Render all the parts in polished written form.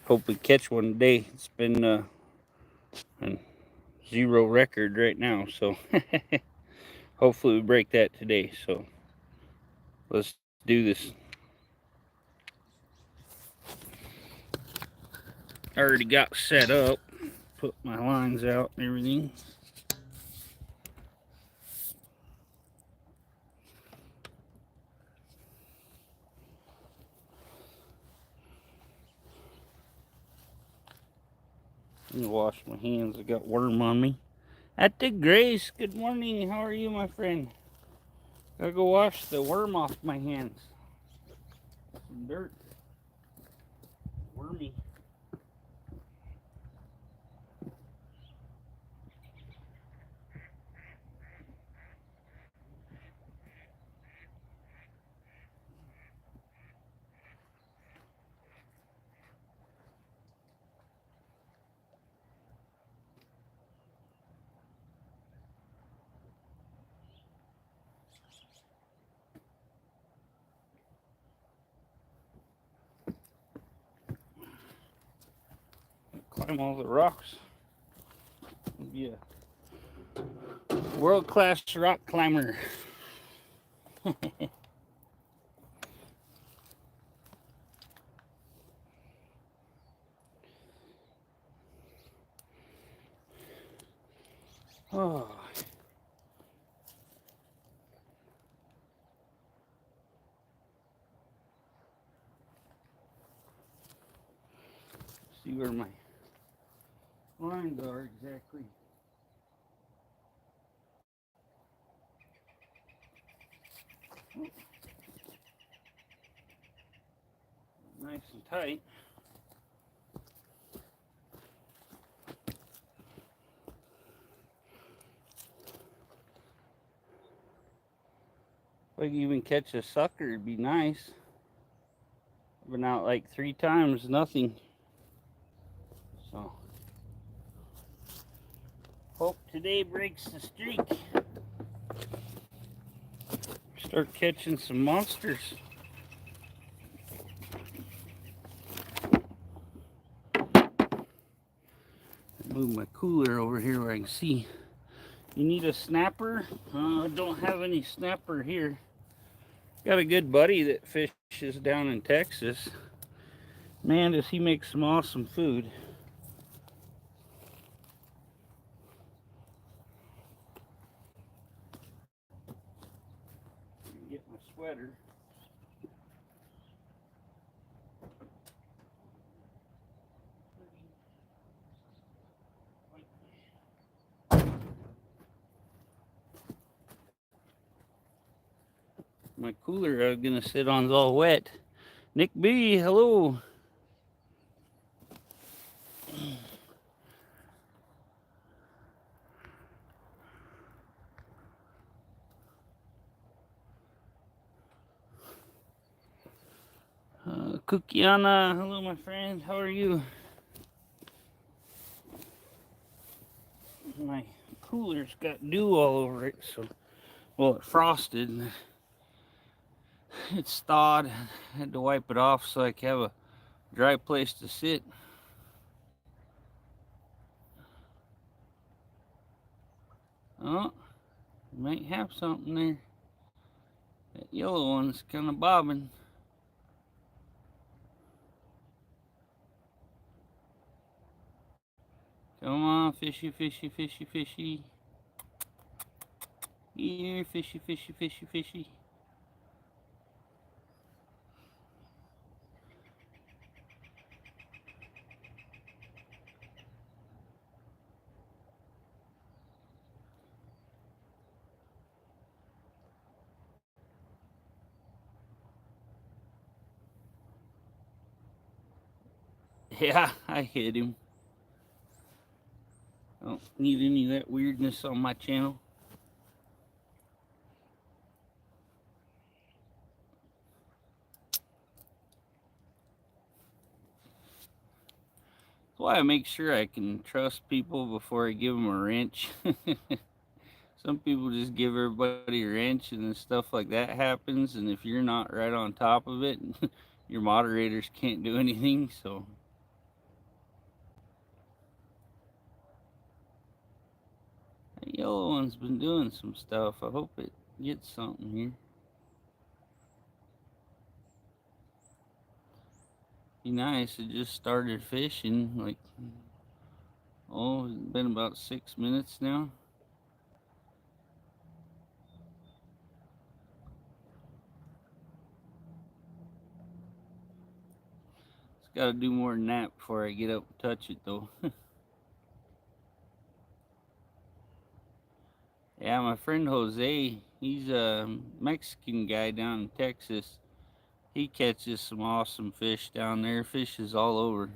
Hope we catch one today. It's been a 0 record right now, so hopefully we break that today. So let's do this. I already got set up, put my lines out and everything. I'm gonna wash my hands. I got worm on me. At the Grace, good morning. How are you, my friend? Gotta go wash the worm off my hands. Some dirt. Wormy. Climb all the rocks. Be a world-class rock climber. Oh. See where my lines are exactly. Nice and tight. If I could even catch a sucker, it'd be nice. I've been out like 3 times, nothing. So, hope today breaks the streak. Start catching some monsters. Move my cooler over here where I can see. You need a snapper? I don't have any snapper here. Got a good buddy that fishes down in Texas. Man, does he make some awesome food. Get my sweater. My cooler I'm gonna sit on is all wet. Nick B, hello. Kukiana, hello my friend, how are you? My cooler's got dew all over it, so, well, it frosted and it's thawed. I had to wipe it off so I could have a dry place to sit. Oh, might have something there. That yellow one's kind of bobbing. Come on, fishy, fishy, fishy, fishy. Here, fishy, fishy, fishy, fishy. Yeah, I hit him. I don't need any of that weirdness on my channel. That's why I make sure I can trust people before I give them a wrench. Some people just give everybody a wrench and then stuff like that happens. And if you're not right on top of it, your moderators can't do anything. So yellow one's been doing some stuff. I hope it gets something here. Be nice. It just started fishing. Like, oh, it's been about 6 minutes now. It's got to do more than that before I get up and touch it, though. Yeah, my friend Jose, he's a Mexican guy down in Texas. He catches some awesome fish down there. Fishes all over.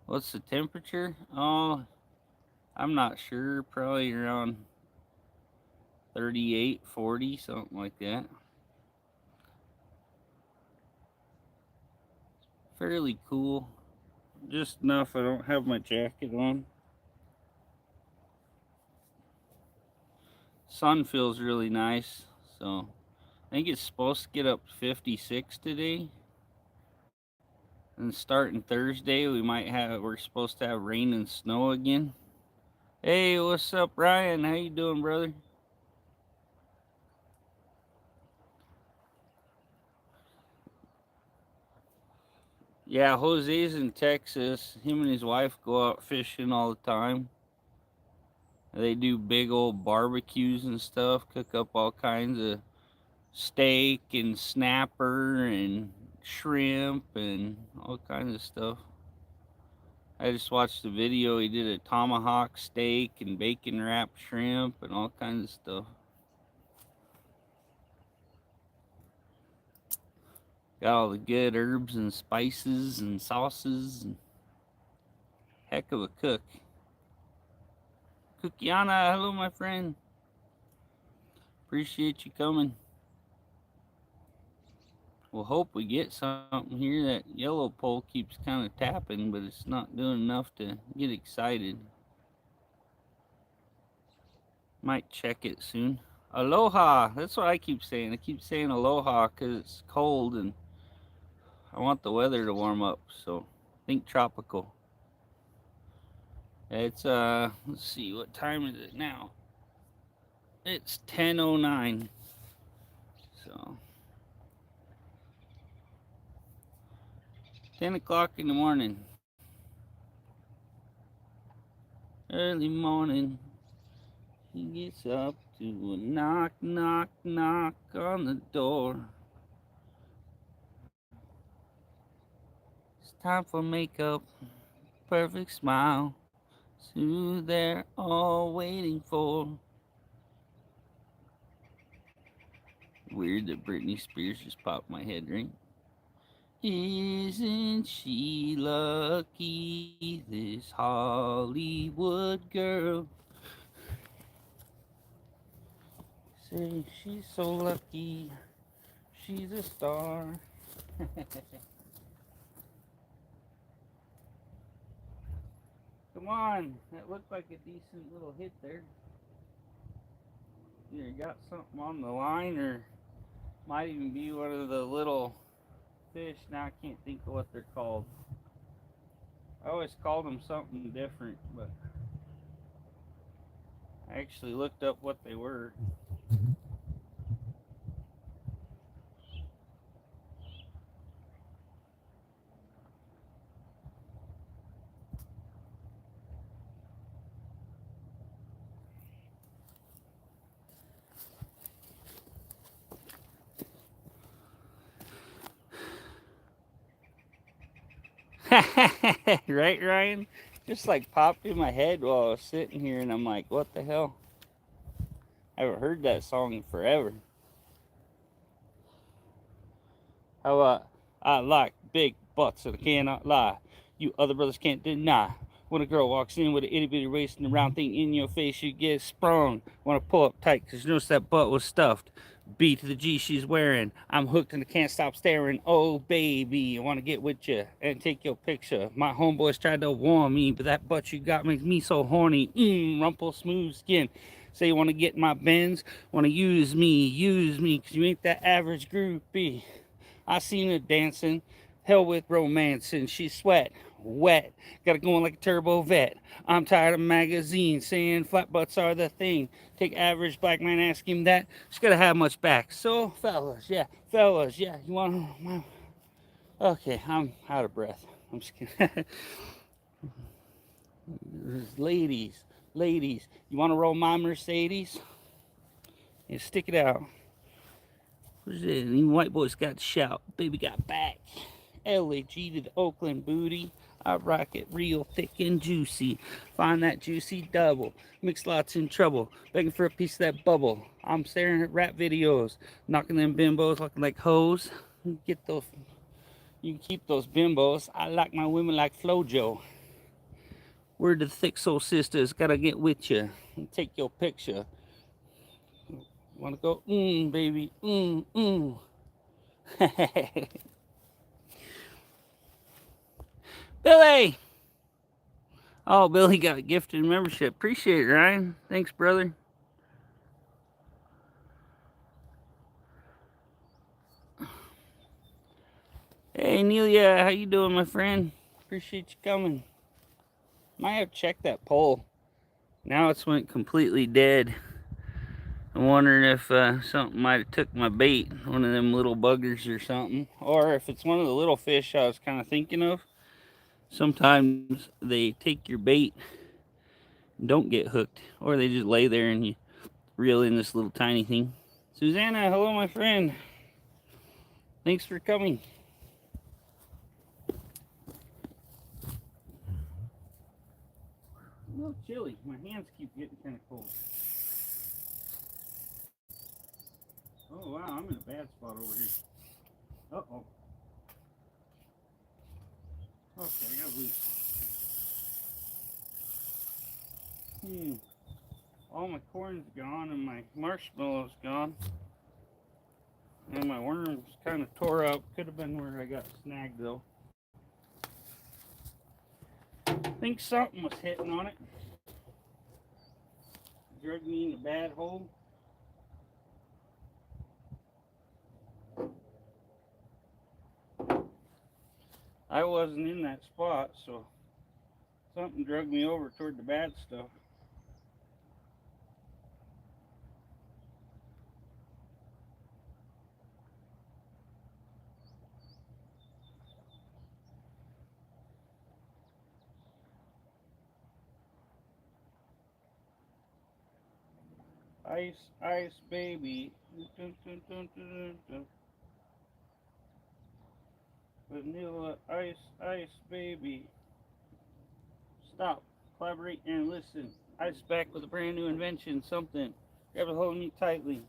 What's the temperature? Oh, I'm not sure. Probably around 38, 40, something like that. Fairly cool. Just enough I don't have my jacket on. Sun feels really nice. So I think it's supposed to get up to 56 today. And starting Thursday, we're supposed to have rain and snow again. Hey, what's up, Ryan? How you doing, brother? Yeah, Jose's in Texas. Him and his wife go out fishing all the time. They do big old barbecues and stuff, cook up all kinds of steak and snapper and shrimp and all kinds of stuff. I just watched the video. He did a tomahawk steak and bacon wrapped shrimp and all kinds of stuff. Got all the good herbs and spices and sauces. And heck of a cook. Cookiana, hello, my friend. Appreciate you coming. We'll hope we get something here. That yellow pole keeps kind of tapping, but it's not doing enough to get excited. Might check it soon. Aloha. That's what I keep saying. I keep saying aloha because it's cold and I want the weather to warm up. So think tropical. It's let's see, what time is it now? It's 10:09. So 10 o'clock in the morning. Early morning. He gets up to a knock, knock, knock on the door. It's time for makeup, perfect smile. It's who they're all waiting for. Weird that Britney Spears just popped my head, right? Isn't she lucky, this Hollywood girl? Say she's so lucky, she's a star. Come on, that looked like a decent little hit there. Either got something on the line or might even be one of the little fish. Now I can't think of what they're called. I always called them something different, but I actually looked up what they were. Right, Ryan? Just like popped in my head while I was sitting here, and I'm like, what the hell? I haven't heard that song in forever. How I like big butts and I cannot lie. You other brothers can't deny. When a girl walks in with an itty bitty waist and a round thing in your face, you get sprung. Want to pull up tight because you notice that butt was stuffed. B to the G she's wearing. I'm hooked and I can't stop staring. Oh, baby, I want to get with you and take your picture. My homeboys tried to warn me, but that butt you got makes me so horny. Rumple smooth skin. Say you want to get in my Benz, want to use me, because you ain't that average groupie. I seen her dancing, hell with romance, and she sweat, wet, got it going like a turbo vet. I'm tired of magazines saying flat butts are the thing. Take average black man, ask him that. She's gotta have much back. So, fellas, yeah, you want to. Okay, I'm out of breath. I'm just kidding. ladies, you want to roll my Mercedes? Yeah, stick it out. What's it? Even white boys got to shout. Baby got back. LAG to the Oakland booty. I rock it real thick and juicy. Find that juicy double. Mix lots in trouble. Begging for a piece of that bubble. I'm staring at rap videos. Knocking them bimbos looking like hoes. Get those. You can keep those bimbos. I like my women like Flojo. We're the thick soul sisters. Gotta get with you and take your picture. Wanna go? Baby. Billy! Oh, Billy got a gifted membership. Appreciate it, Ryan. Thanks, brother. Hey, Nelia, how you doing, my friend? Appreciate you coming. Might have checked that poll. Now it's went completely dead. I'm wondering if something might have took my bait, one of them little buggers or something, or if it's one of the little fish I was kind of thinking of. Sometimes they take your bait and don't get hooked, or they just lay there and you reel in this little tiny thing. Susanna, hello, my friend. Thanks for coming. A little chilly. My hands keep getting kind of cold. Oh, wow, I'm in a bad spot over here. Uh-oh. Okay, I got loose. All my corn's gone and my marshmallow's gone. And my worm's kind of tore up. Could have been where I got snagged, though. I think something was hitting on it. Drug me in a bad hole. I wasn't in that spot, so something drug me over toward the bad stuff. Ice, ice, baby. Dun, dun, dun, dun, dun. Vanilla, ice, ice, baby. Stop, collaborate, and listen. Ice back with a brand new invention, something. Grab a hold of me tightly.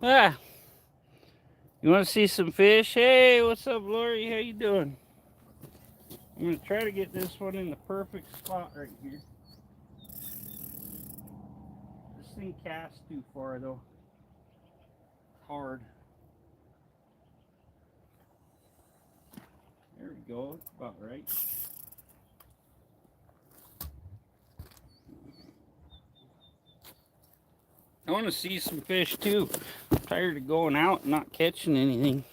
Ah, you want to see some fish? Hey, what's up, Lori? How you doing? I'm going to try to get this one in the perfect spot right here. This thing casts too far, though. It's hard. There we go. It's about right. I want to see some fish, too. I'm tired of going out and not catching anything.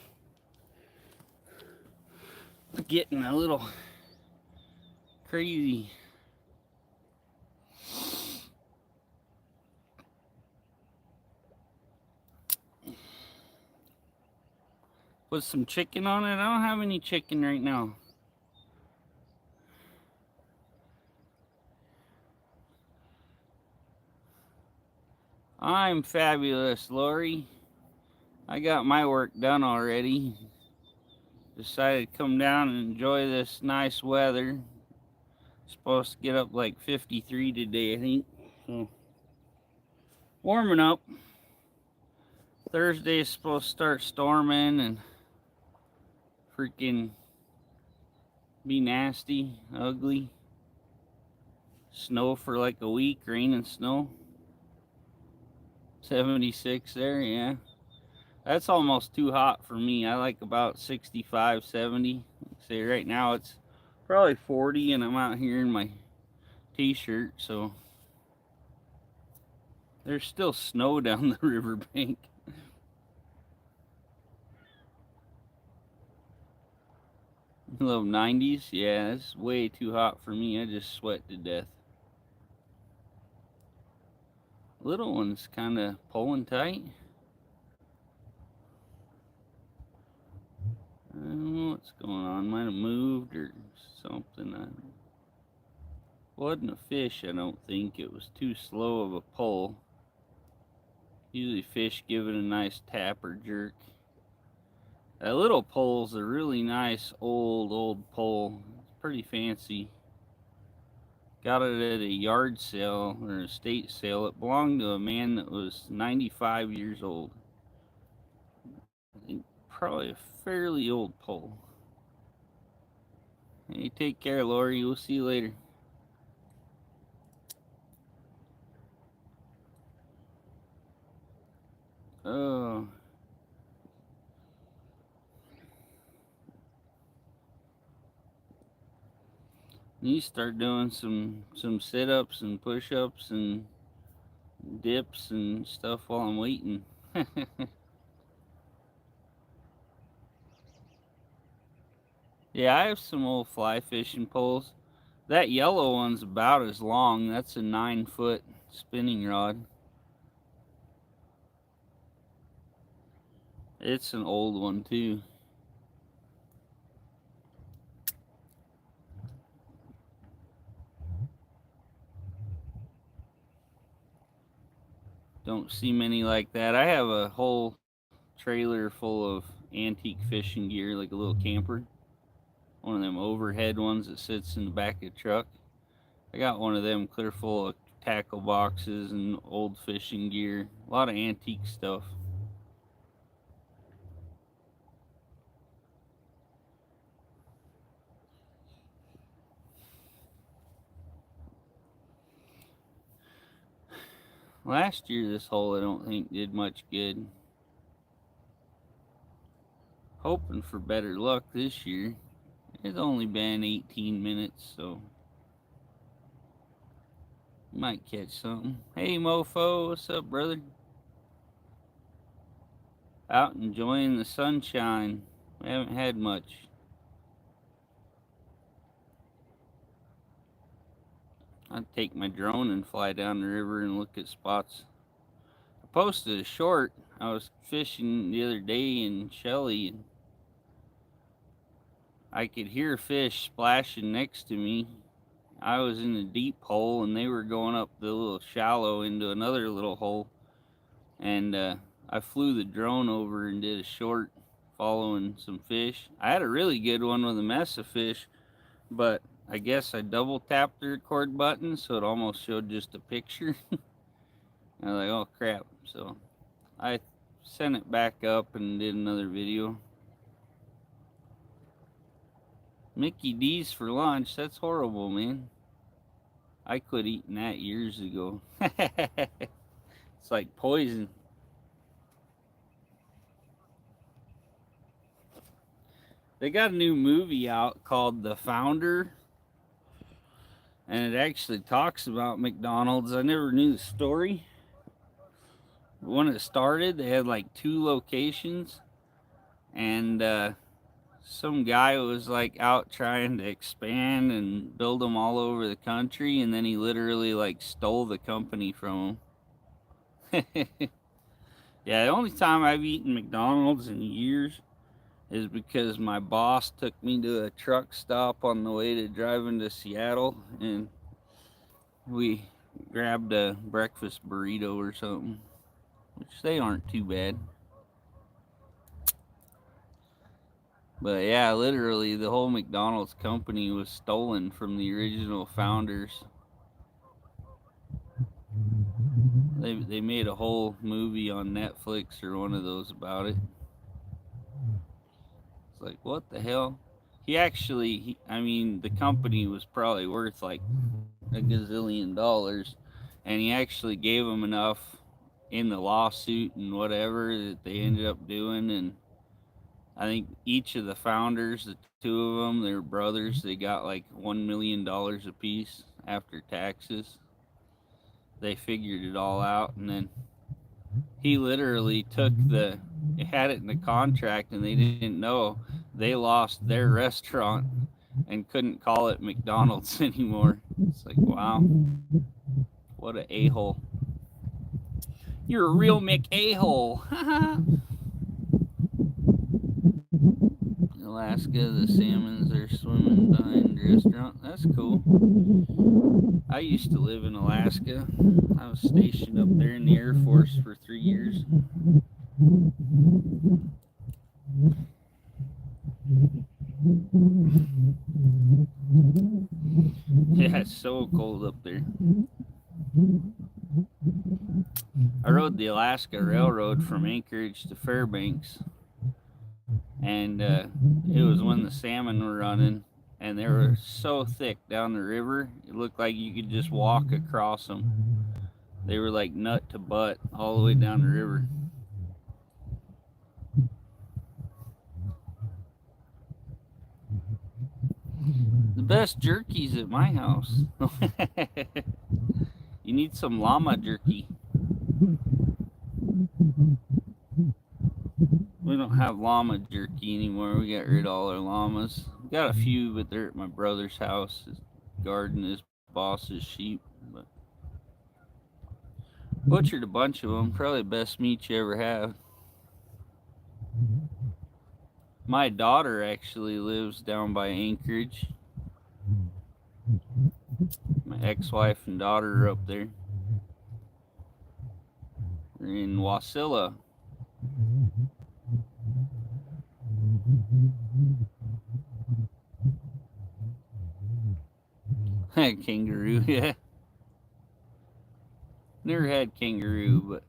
Getting a little crazy. Put some chicken on it. I don't have any chicken right now. I'm fabulous, Lori. I got my work done already. Decided to come down and enjoy this nice weather. Supposed to get up like 53 today, I think. So warming up. Thursday is supposed to start storming and freaking be nasty, ugly. Snow for like a week, rain and snow. 76 there, yeah. That's almost too hot for me. I like about 65, 70. Say right now it's probably 40 and I'm out here in my t-shirt, so there's still snow down the riverbank. Low 90s, yeah, it's way too hot for me. I just sweat to death. Little one's kind of pulling tight. I don't know what's going on. Might have moved or something. Wasn't a fish, I don't think. It was too slow of a pull. Usually fish give it a nice tap or jerk. That little pole's a really nice old pole. It's pretty fancy. Got it at a yard sale or an estate sale. It belonged to a man that was 95 years old. I think probably a fairly old pole. Hey, take care, Lori. We'll see you later. Oh. You start doing some sit-ups and push-ups and dips and stuff while I'm waiting. Yeah, I have some old fly fishing poles. That yellow one's about as long. That's a 9-foot spinning rod. It's an old one too. Don't see many like that. I have a whole trailer full of antique fishing gear, like a little camper. One of them overhead ones that sits in the back of the truck. I got one of them clear full of tackle boxes and old fishing gear. A lot of antique stuff. Last year this hole I don't think did much good. Hoping for better luck this year. It's only been 18 minutes, so might catch something. Hey mofo, what's up, brother? Out enjoying the sunshine. We haven't had much. I'd take my drone and fly down the river and look at spots. I posted a short. I was fishing the other day in Shelly and I could hear fish splashing next to me. I was in a deep hole and they were going up the little shallow into another little hole. And I flew the drone over and did a short following some fish. I had a really good one with a mess of fish, but I guess I double tapped the record button so it almost showed just a picture. I was like, oh crap. So I sent it back up and did another video. Mickey D's for lunch. That's horrible, man. I quit eating that years ago. It's like poison. They got a new movie out called The Founder. And it actually talks about McDonald's. I never knew the story. When it started, they had like 2 locations. And some guy was like out trying to expand and build them all over the country. And then he literally like stole the company from them. Yeah, the only time I've eaten McDonald's in years is because my boss took me to a truck stop on the way to driving to Seattle, and we grabbed a breakfast burrito or something, which they aren't too bad. But yeah, literally the whole McDonald's company was stolen from the original founders. They made a whole movie on Netflix or one of those about it. It's like, what the hell? I mean, the company was probably worth like a gazillion dollars, and he actually gave them enough in the lawsuit and whatever that they ended up doing. And I think each of the founders, the two of them, they were brothers, they got like $1 million a piece after taxes. They figured it all out, and then he literally took had it in the contract, and they didn't know they lost their restaurant and couldn't call it McDonald's anymore. It's like, wow, what a hole. You're a real McA-hole. Alaska, the salmons are swimming behind the restaurant. That's cool. I used to live in Alaska. I was stationed up there in the Air Force for 3 years. Yeah, it's so cold up there. I rode the Alaska Railroad from Anchorage to Fairbanks, and it was when the salmon were running, and they were so thick down the river, it looked like you could just walk across them. They were like nut to butt all the way down the river. The best jerky's at my house. You need some llama jerky. We don't have llama jerky anymore. We got rid of all our llamas. We got a few, but they're at my brother's house. His garden, his boss's sheep. But butchered a bunch of them. Probably the best meat you ever have. My daughter actually lives down by Anchorage. My ex-wife and daughter are up there. They're in Wasilla. Kangaroo, yeah. Never had kangaroo, but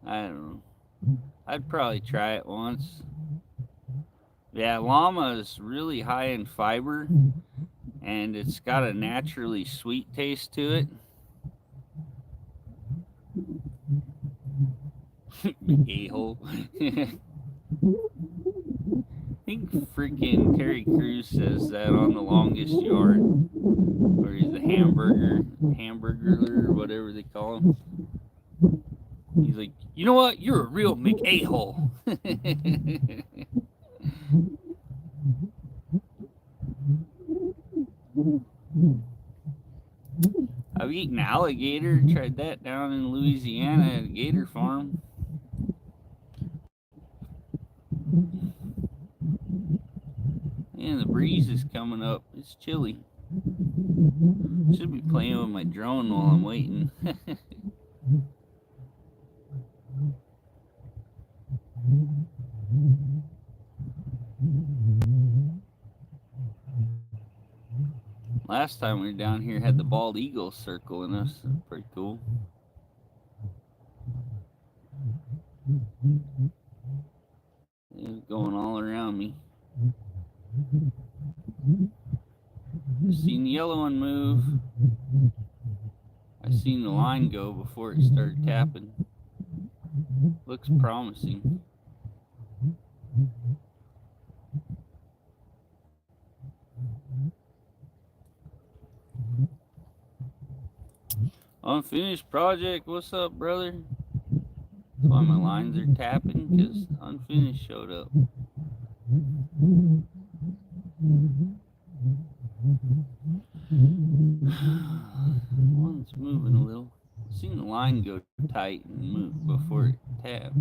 I don't know. I'd probably try it once. Yeah, llama is really high in fiber, and it's got a naturally sweet taste to it. A-hole. I think freaking Terry Crews says that on The Longest Yard, where he's the hamburger or whatever they call him. He's like, you know what? You're a real McA-hole. I've eaten alligator. Tried that down in Louisiana at a gator farm. And the breeze is coming up. It's chilly. Should be playing with my drone while I'm waiting. Last time we were down here, had the bald eagle circling us. Pretty cool. It was going all around me. Seen the yellow one move. I seen the line go before it started tapping. Looks promising. Unfinished project, what's up, brother? That's why my lines are tapping, because unfinished showed up. One's moving a little. Seen the line go tight and move before it tapped.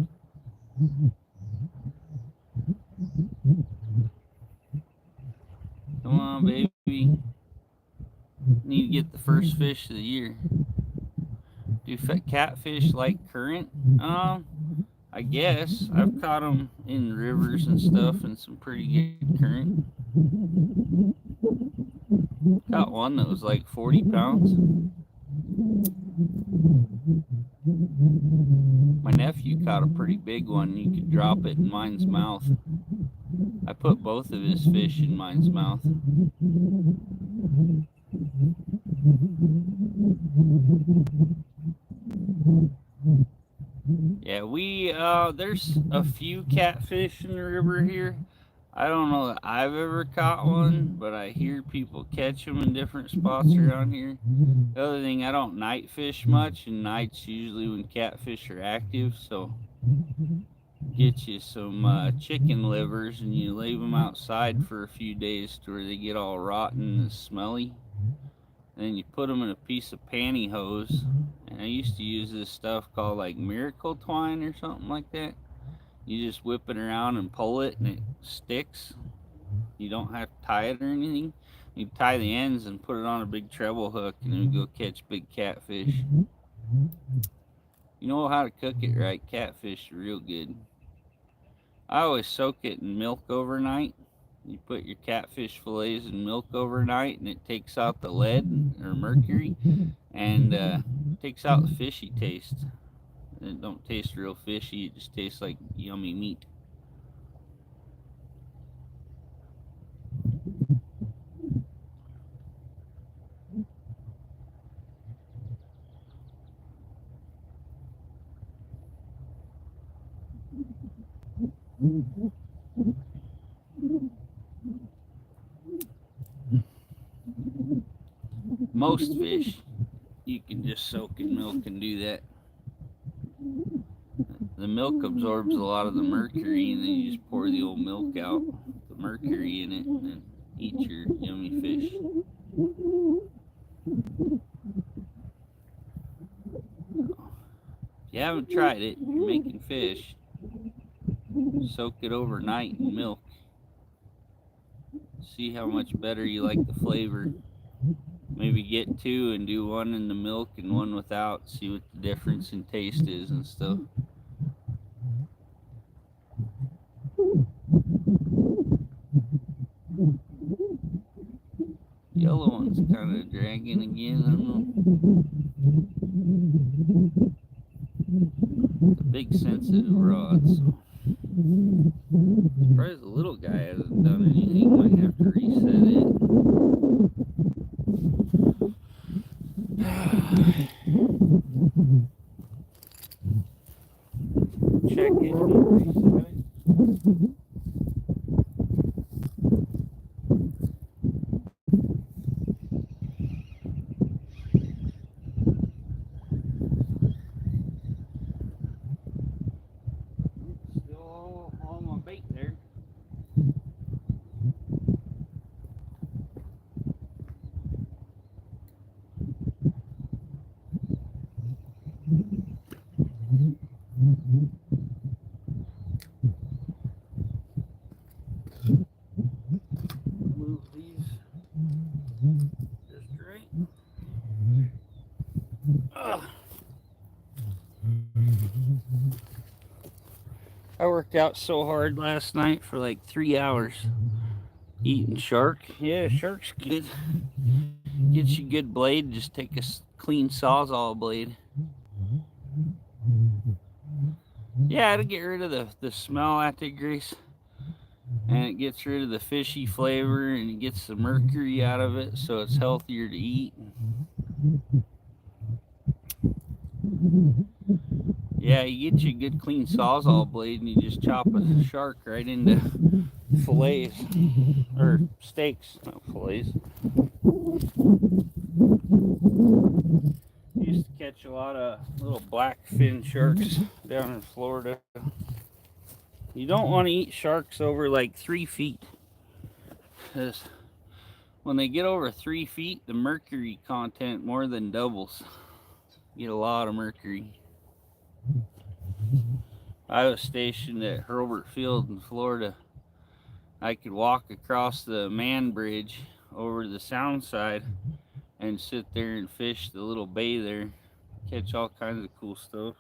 Come on, baby. Need to get the first fish of the year. Do catfish like current? I guess I've caught them in rivers and stuff and some pretty good current. Caught one that was like 40 pounds. My nephew caught a pretty big one. You could drop it in mine's mouth. I put both of his fish in mine's mouth. Yeah, there's a few catfish in the river here. I don't know that I've ever caught one, but I hear people catch them in different spots around here. The other thing, I don't night fish much, and night's usually when catfish are active, so get you some chicken livers and you leave them outside for a few days to where they get all rotten and smelly. And then you put them in a piece of pantyhose. And I used to use this stuff called like miracle twine or something like that. You just whip it around and pull it and it sticks. You don't have to tie it or anything. You tie the ends and put it on a big treble hook and then go catch big catfish. You know how to cook it right, catfish are real good. I always soak it in milk overnight. You put your catfish fillets in milk overnight and it takes out the lead or mercury and takes out the fishy taste. It don't taste real fishy, it just tastes like yummy meat. Most fish, you can just soak in milk and do that. The milk absorbs a lot of the mercury, and then you just pour the old milk out, the mercury in it, and then eat your yummy fish. If you haven't tried it, you're making fish. Soak it overnight in milk. See how much better you like the flavor. Maybe get two and do one in the milk and one without. See what the difference in taste is and stuff. Yellow one's kind of dragging again. I don't know. It's a big sensitive rod, so surprised the little guy hasn't done anything. Might have to reset it. Check it. Reset it. Still on my bait there. Move these just right. Ugh. I worked out so hard last night for like 3 hours eating shark. Yeah, shark's good. Gets you good blade. Just take a clean Sawzall blade. Yeah, it'll get rid of the smell at the grease. And it gets rid of the fishy flavor and it gets the mercury out of it, so it's healthier to eat. Yeah, you get you a good clean Sawzall blade and you just chop a shark right into fillets or steaks, not fillets. Used to catch a lot of little blackfin sharks down in Florida. You don't want to eat sharks over like 3 feet, because when they get over 3 feet, the mercury content more than doubles. You get a lot of mercury. I was stationed at Hurlburt Field in Florida. I could walk across the Man Bridge over to the Sound side and sit there and fish the little bay there, catch all kinds of cool stuff.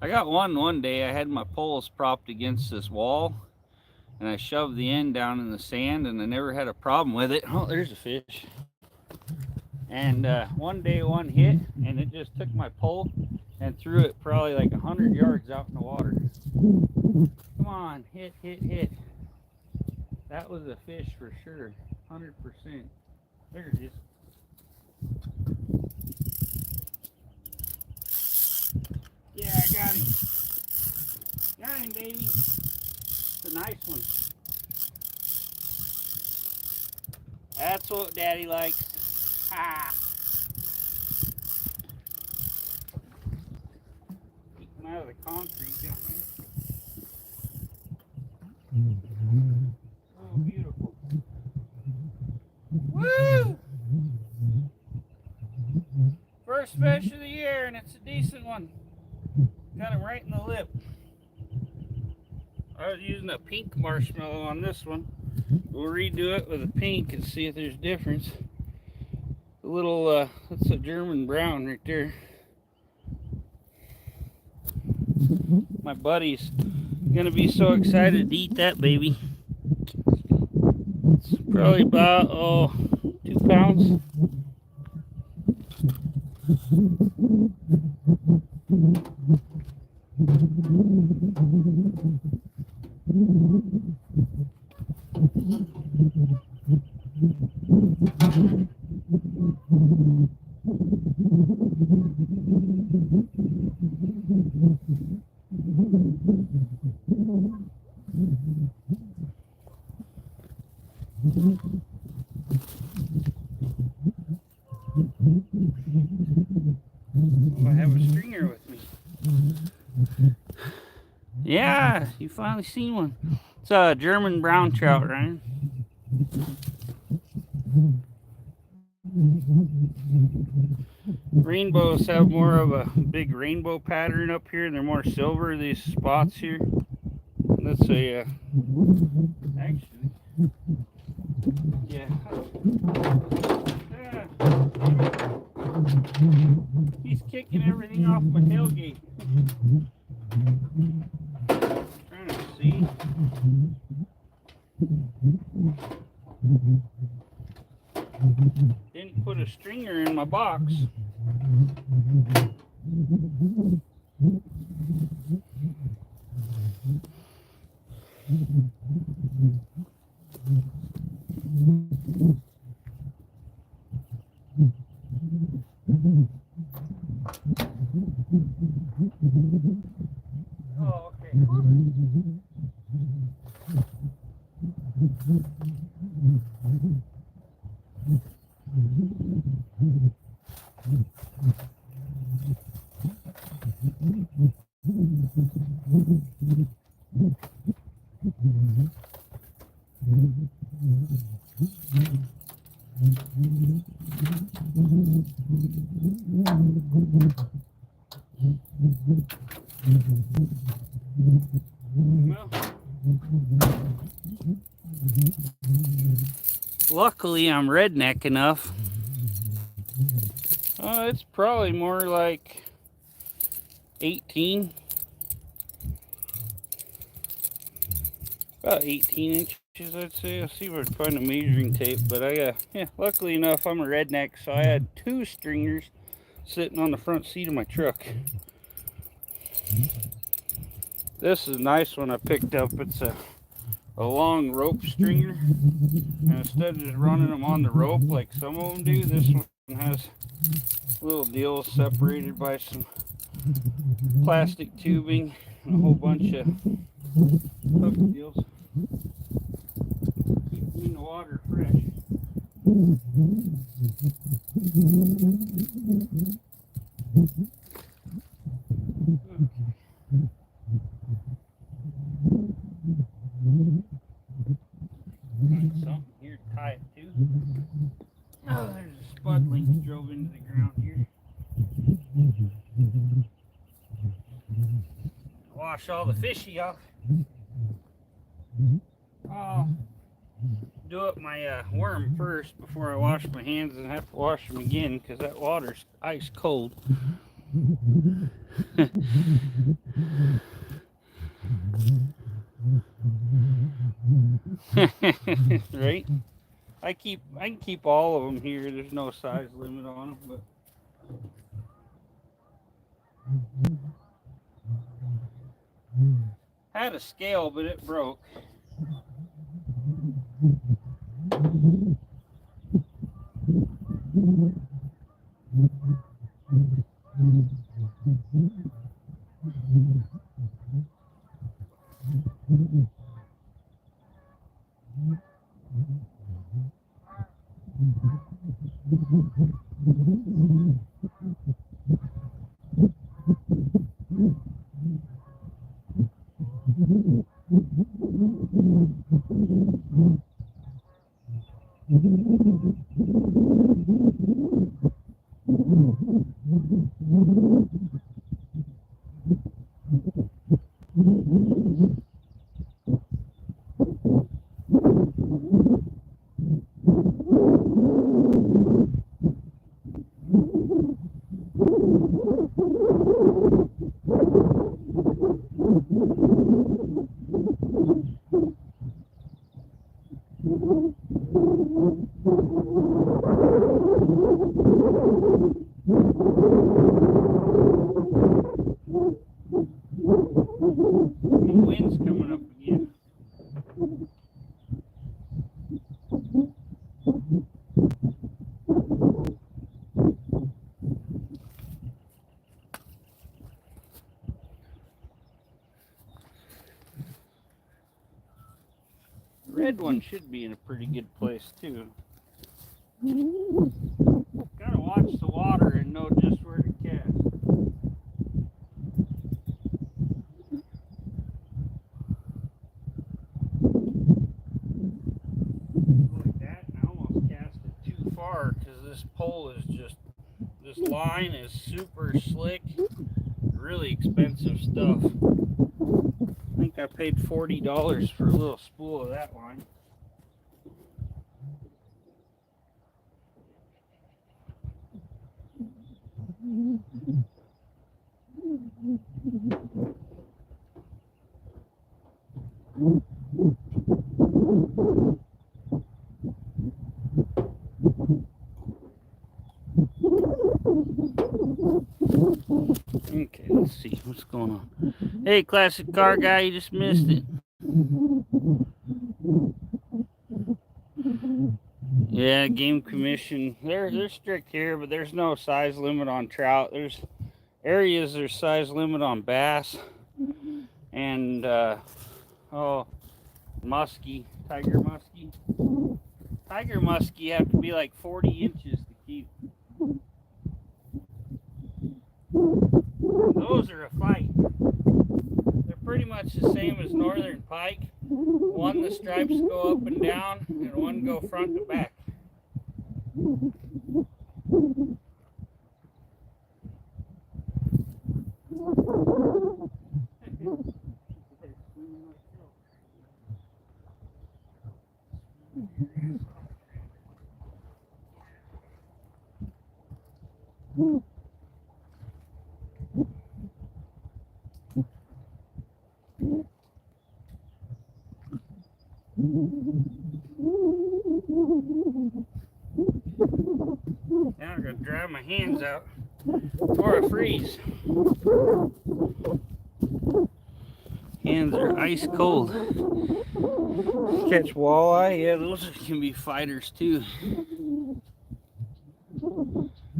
I got one day. I had my poles propped against this wall, and I shoved the end down in the sand, and I never had a problem with it. Oh, there's a fish. And one day one hit, and it just took my pole and threw it probably like 100 yards out in the water. Come on, hit, hit, hit. That was a fish for sure, 100%. There it is. Yeah, I got him. Got him, baby. It's a nice one. That's what Daddy likes. Ha! Keep him out of the concrete down here. Oh, beautiful. Woo! First fish of the year, and it's a decent one. Got him right in the lip. I was using a pink marshmallow on this one. We'll redo it with a pink and see if there's a difference. A little, that's a German brown right there. My buddy's gonna be so excited to eat that baby. It's probably about, 2 pounds. I have a stringer with me. Yeah, you finally seen one. It's a German brown trout, Ryan. Rainbows have more of a big rainbow pattern up here. They're more silver, these spots here. Let's say, actually, yeah. He's kicking everything off my tailgate. Trying to see. Didn't put a stringer in my box. Oh, okay. Well, luckily I'm redneck enough. It's probably more like 18. About 18 inches, I'd say. I'll see if I can find a measuring tape. But luckily enough, I'm a redneck, so I had 2 stringers sitting on the front seat of my truck. This is a nice one I picked up. It's a long rope stringer. And instead of just running them on the rope like some of them do, this one has little deals separated by some plastic tubing and a whole bunch of hook deals. Keep them in the water fresh. Something here to tie it to. Oh, there's a spud link drove into the ground here. Wash all the fishy off. I'll do up my worm first before I wash my hands and have to wash them again because that water's ice cold. Right? I can keep all of them here. There's no size limit on them, but had a scale, but it broke. Wind's coming up again. The red one should be in a pretty good place too. Gotta watch the water and know just where to cast. Like that, and I almost cast it too far because this pole is just, this line is super slick, really expensive stuff. I think I paid $40 for a little spool of that line. Okay, let's see what's going on. Hey, classic car guy, you just missed it. Yeah, Game Commission, they're strict here, but there's no size limit on trout. There's areas there's size limit on bass and muskie, tiger muskie. Tiger muskie have to be like 40 inches to keep. Those are a fight. They're pretty much the same as northern pike. One, the stripes go up and down, and one go front to back. Now I'm gonna dry my hands out before I freeze. Hands are ice cold. Catch walleye, yeah, those can be fighters too.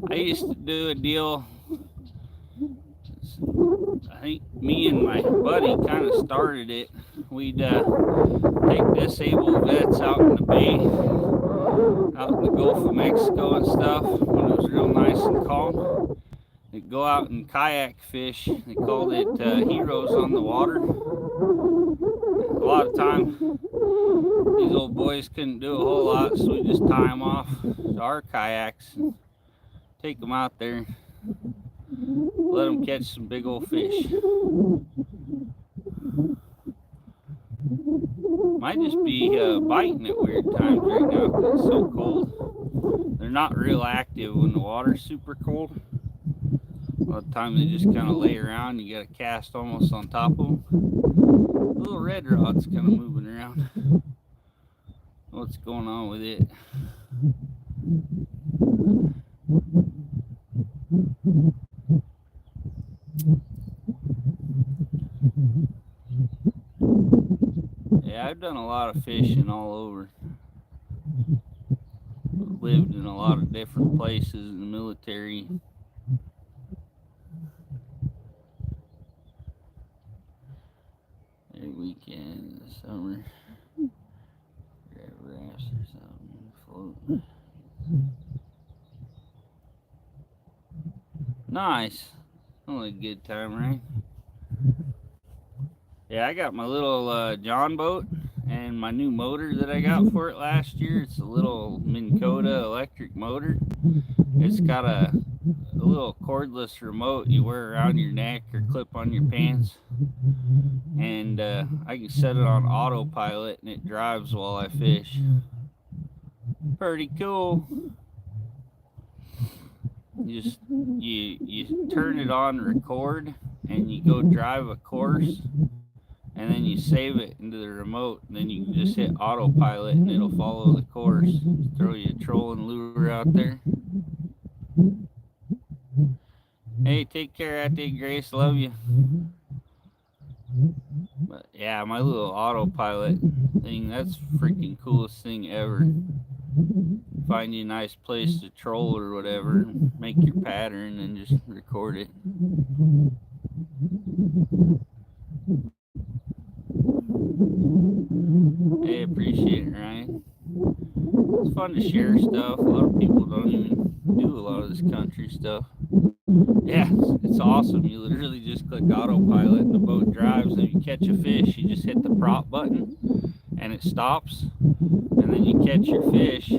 I used to do a deal. I think me and my buddy kind of started it. We'd take disabled vets out in the bay, out in the Gulf of Mexico and stuff, when it was real nice and calm. They'd go out and kayak fish. They called it Heroes on the Water. A lot of time, these old boys couldn't do a whole lot, so we just tie them off to our kayaks and take them out there. Let them catch some big old fish. Might just be biting at weird times right now because it's so cold. They're not real active when the water's super cold. A lot of times they just kind of lay around. You got to cast almost on top of them. The little red rod's kind of moving around. What's going on with it? Yeah, I've done a lot of fishing all over. Lived in a lot of different places in the military. Every weekend in the summer. Grab rafts or something, float. Nice. Only a good time, right? Yeah, I got my little John boat and my new motor that I got for it last year. It's a little Minn Kota electric motor. It's got a little cordless remote you wear around your neck or clip on your pants. And I can set it on autopilot and it drives while I fish. Pretty cool. You turn it on record and you go drive a course and then you save it into the remote and then you can just hit autopilot and it'll follow the course. Throw you a trolling lure out there. Hey, take care out there, Grace. Love you. But yeah, my little autopilot thing, that's freaking coolest thing ever. Find you a nice place to troll or whatever, make your pattern and just record it. Hey, appreciate it, Ryan. It's fun to share stuff. A lot of people don't even do a lot of this country stuff. Yeah, it's awesome. You literally just click autopilot and the boat drives, and if you catch a fish, you just hit the prop button and it stops, and then you catch your fish.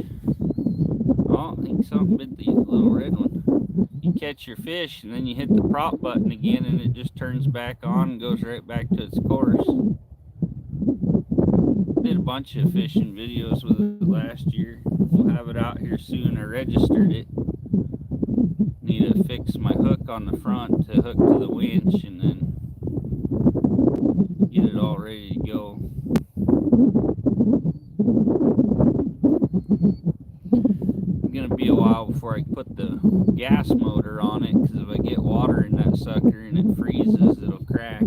Oh, I think something bit the little red one. You catch your fish and then you hit the prop button again and it just turns back on and goes right back to its course. Did a bunch of fishing videos with it last year. We'll have it out here soon. I registered it. Need to fix my hook on the front to hook to the winch and then get it all ready to go. It's gonna be a while before I put the gas motor on it, because if I get water in that sucker and it freezes, it'll crack.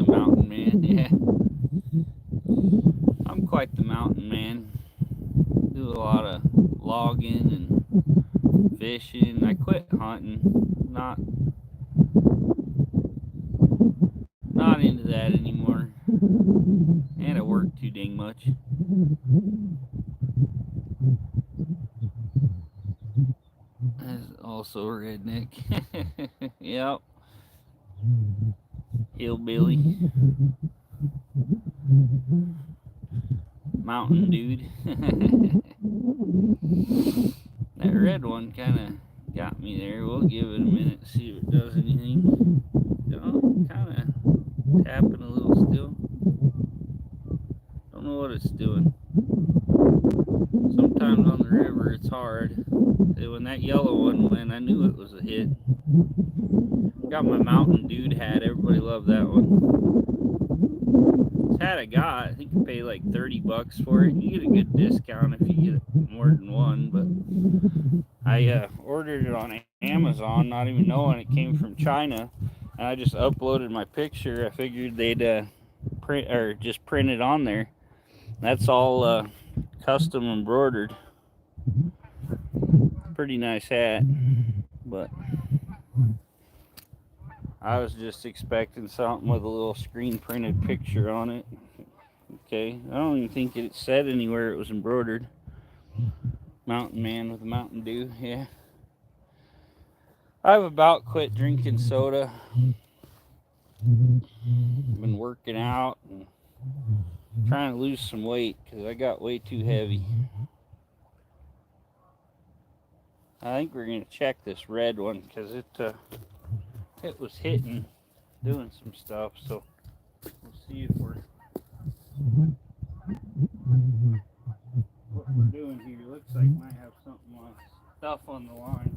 Mountain man, yeah. I'm quite the mountain man. Do a lot of logging and fishing. I quit hunting. Not into that anymore. And I work too dang much. That's also a redneck. Yep. Hillbilly. Mountain dude. That red one kind of got me there. We'll give it a minute to see if it does anything. Oh, kind of tapping a little still. Don't know what it's doing. Sometimes on the river it's hard. When that yellow one went, I knew it was a hit. Got my Mountain Dude hat. Everybody loved that one. This hat I got, I think I paid like $30 for it. You get a good discount if you get more than one, but I ordered it on Amazon, not even knowing it came from China, and I just uploaded my picture. I figured they'd print or just print it on there. That's all custom embroidered. Pretty nice hat, but I was just expecting something with a little screen printed picture on it. Okay, I don't even think it said anywhere it was embroidered. Mountain man with a Mountain Dew, yeah. I've about quit drinking soda. Been working out and trying to lose some weight because I got way too heavy. I think we're going to check this red one because it was hitting, doing some stuff, so we'll see if what we're doing here. Looks like might have something lost. stuff on the line.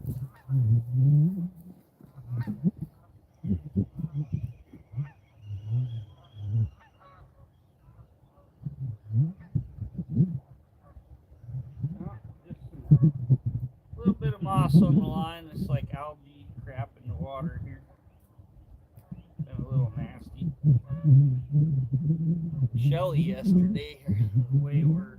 A little bit of moss on the line. It's like algae crap in the water here. Been a little nasty. Shelly yesterday, way worse.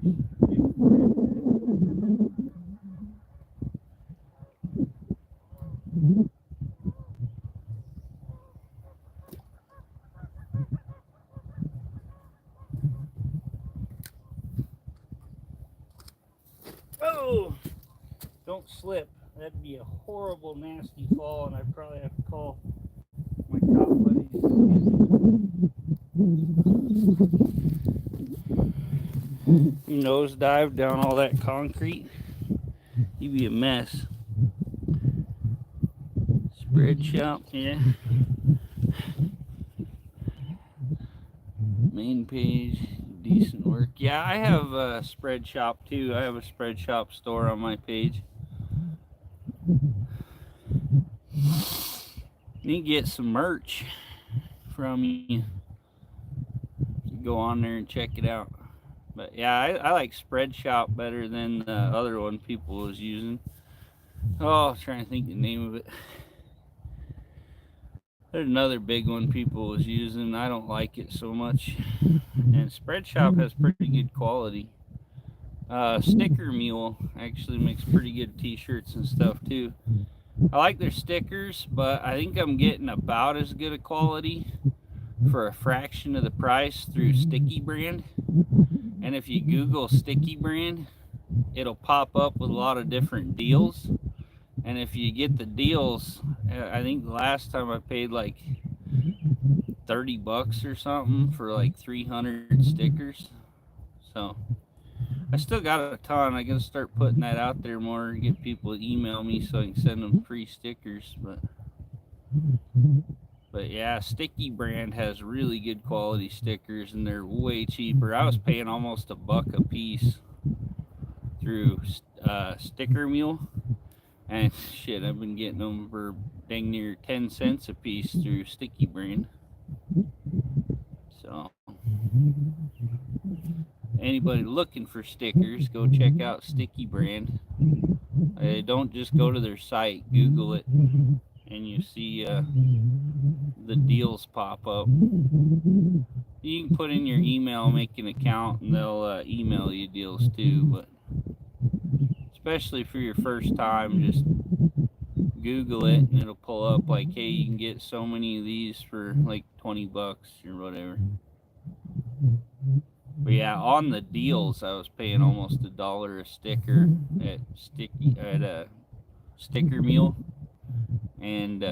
Oh, don't slip. That'd be a horrible, nasty fall, and I'd probably have to call my cop buddies. You nosedive down all that concrete, you'd be a mess. Spread shop, yeah. Main page, decent work. Yeah, I have a spread shop too. I have a spread shop store on my page. You can get some merch from you. Go on there and check it out. But yeah, I like spread shop better than the other one people was using. Oh, I'm trying to think the name of it. There's another big one people was using. I don't like it so much. And spread shop has pretty good quality. Sticker Mule actually makes pretty good t-shirts and stuff too. I like their stickers, but I think I'm getting about as good a quality for a fraction of the price through Sticky Brand. And if you Google Sticky Brand, it'll pop up with a lot of different deals. And if you get the deals, I think the last time I paid like $30 or something for like 300 stickers. So I still got a ton. I gotta start putting that out there more, get people to email me so I can send them free stickers. But yeah, Sticky Brand has really good quality stickers, and they're way cheaper. I was paying almost $1 a piece through Sticker Mule, and shit, I've been getting them for dang near 10 cents a piece through Sticky Brand. So anybody looking for stickers, go check out Sticky Brand. Don't just go to their site, Google it, and you see the deals pop up. You can put in your email, make an account, and they'll email you deals too. But especially for your first time, just Google it and it'll pull up like, hey, you can get so many of these for like $20 or whatever. But yeah, on the deals, I was paying almost $1 a sticker at Sticker Mule, and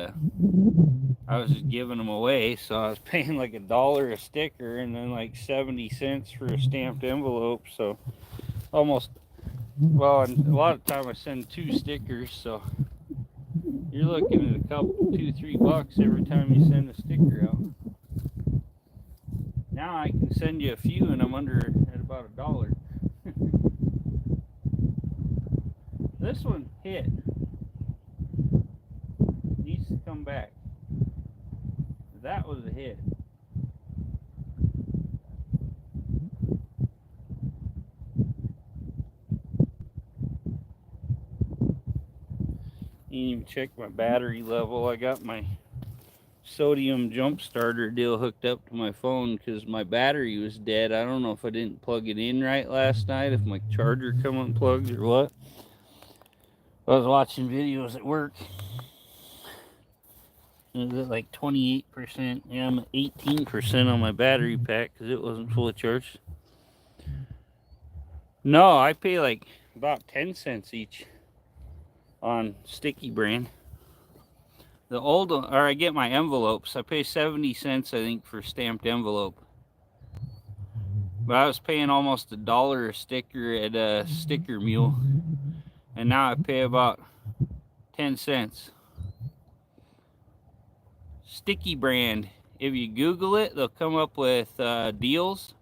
I was just giving them away, so I was paying like $1 a sticker, and then like 70 cents for a stamped envelope. So almost, well, and a lot of time I send 2 stickers, so you're looking at a couple, $2-3 every time you send a sticker out. Now I can send you a few, and I'm under at about $1. This one hit. Needs to come back. That was a hit. You can even check my battery level. I got my sodium jump starter deal hooked up to my phone because my battery was dead. I don't know if I didn't plug it in right last night, if my charger come unplugged or what. I was watching videos at work. It was at like 28%. Yeah, I'm at 18% on my battery pack because it wasn't fully charged. No, I pay like about 10 cents each on Sticky Brand. The old, or I get my envelopes. I pay 70 cents, I think, for stamped envelope. But I was paying almost $1 a sticker at a Sticker Mule, and now I pay about 10 cents. Sticky Brand. If you Google it, they'll come up with deals.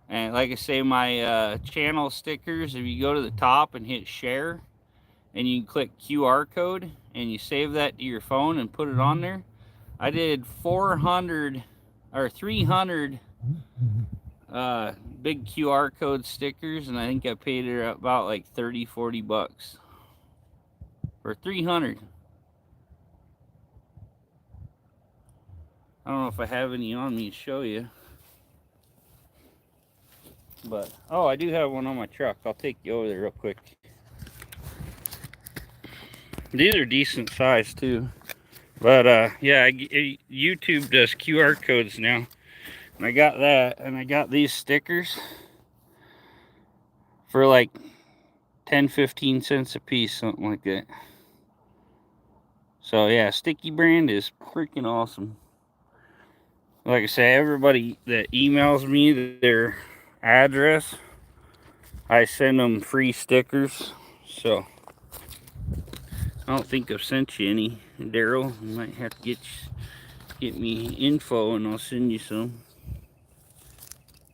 And like I say, my channel stickers, if you go to the top and hit share, and you click QR code and you save that to your phone and put it on there. I did 400 or 300 big QR code stickers, and I think I paid it about like 30-40 bucks for 300. I don't know if I have any on me to show you, but oh, I do have one on my truck. I'll take you over there real quick. These are decent size too, but yeah, YouTube does QR codes now, and I got that, and I got these stickers for like 10-15 cents a piece, something like that. So yeah, Sticky Brand is freaking awesome. Like I say, everybody that emails me their address, I send them free stickers. So I don't think I've sent you any, Daryl. You might have to get me info and I'll send you some.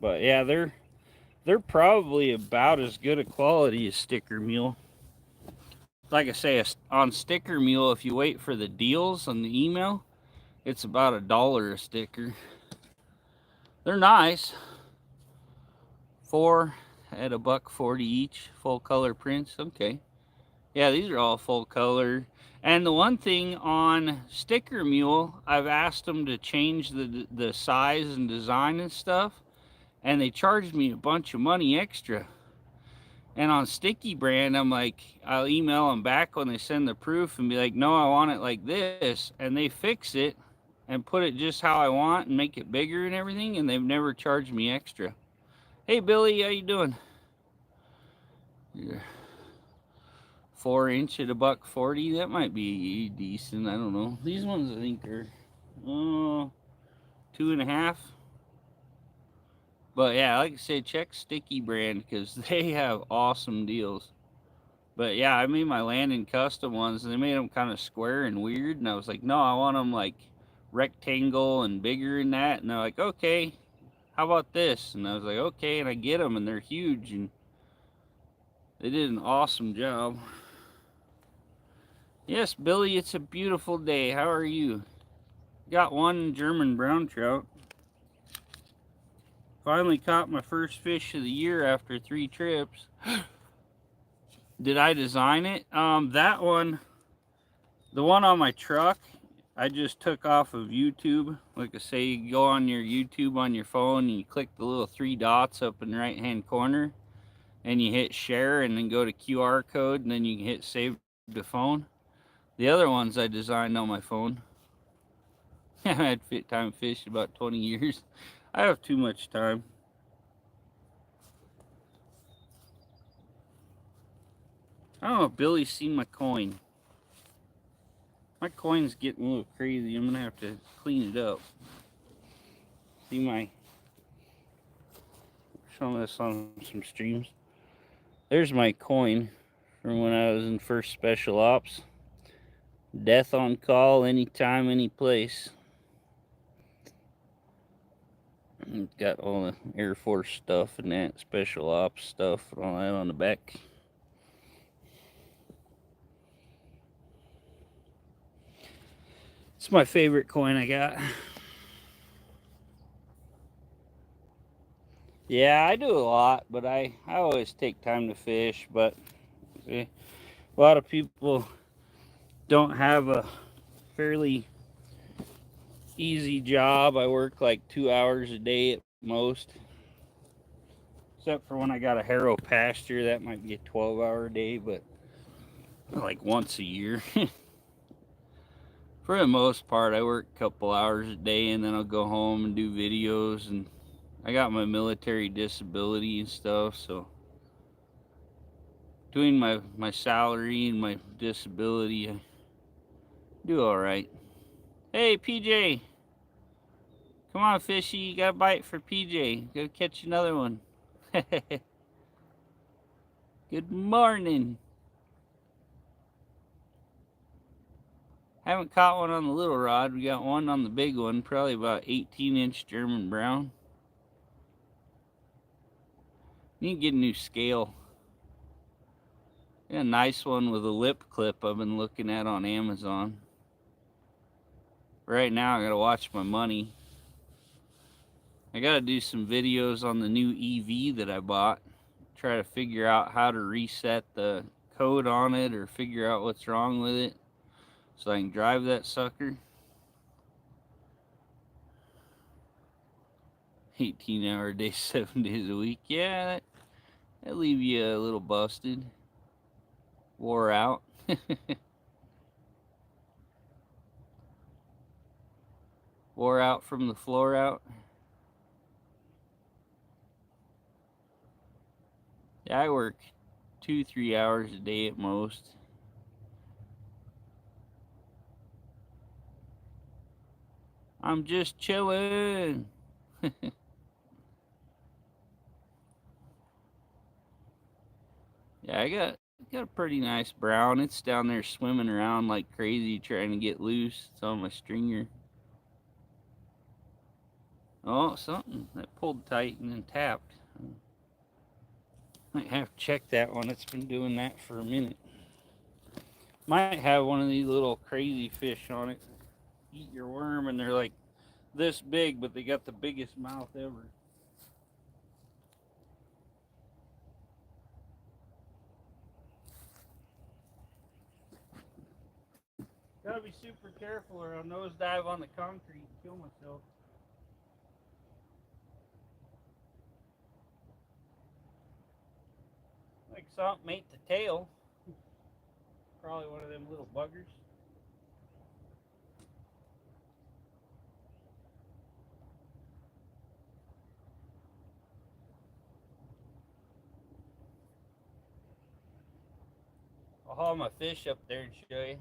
But yeah, they're probably about as good a quality as Sticker Mule. Like I say, on Sticker Mule, if you wait for the deals on the email, it's about $1 a sticker. They're nice. 4 at $1.40 each, full color prints. Okay. Yeah, these are all full color. And the one thing on Sticker Mule, I've asked them to change the size and design and stuff, and they charged me a bunch of money extra. And on Sticky Brand, I'm like, I'll email them back when they send the proof and be like, no, I want it like this. And they fix it and put it just how I want and make it bigger and everything, and they've never charged me extra. Hey, Billy, how you doing? Yeah. 4-inch at $1.40. That might be decent. I don't know. These ones I think are 2.5. But yeah, like I said, check Sticky Brand because they have awesome deals. But yeah, I made my Landon custom ones, and they made them kind of square and weird. And I was like, no, I want them like rectangle and bigger than that. And they're like, okay, how about this? And I was like, okay. And I get them, and they're huge, and they did an awesome job. Yes, Billy, it's a beautiful day. How are you? Got one German brown trout. Finally caught my first fish of the year after 3 trips. Did I design it? That one, the one on my truck, I just took off of YouTube. Like I say, you go on your YouTube on your phone and you click the little 3 dots up in the right hand corner and you hit share and then go to QR code and then you can hit save to phone. The other ones I designed on my phone. I had time fish about 20 years. I have too much time. I don't know if Billy's seen my coin. My coin's getting a little crazy. I'm gonna have to clean it up. See my, showing this on some streams. There's my coin from when I was in first special ops. Death on call, anytime, any place. It's got all the Air Force stuff and that, special ops stuff, and all that on the back. It's my favorite coin I got. Yeah, I do a lot, but I always take time to fish. But see, a lot of people don't have a fairly easy job. I work like 2 hours a day at most. Except for when I got a harrow pasture, that might be a 12-hour day, but like once a year. For the most part, I work a couple hours a day and then I'll go home and do videos, and I got my military disability and stuff, so doing my salary and my disability, I do all right. Hey, PJ. Come on, fishy. You got a bite for PJ. Go catch another one. Good morning. Haven't caught one on the little rod. We got one on the big one, probably about 18-inch German brown. Need to get a new scale. Yeah, a nice one with a lip clip I've been looking at on Amazon. Right now I gotta watch my money. I gotta do some videos on the new EV that I bought. Try to figure out how to reset the code on it or figure out what's wrong with it so I can drive that sucker. 18-hour day, 7 days a week. Yeah, that leave you a little busted. Wore out. Wore out from the floor out. Yeah, I work 2-3 hours a day at most. I'm just chilling. Yeah, I got a pretty nice brown. It's down there swimming around like crazy trying to get loose. It's on my stringer. Oh, something that pulled tight and then tapped. Might have to check that one. It's been doing that for a minute. Might have one of these little crazy fish on it. Eat your worm, and they're like this big, but they got the biggest mouth ever. Gotta be super careful or I'll nosedive on the concrete and kill myself. Like something ate the tail. Probably one of them little buggers. I'll haul my fish up there and show you.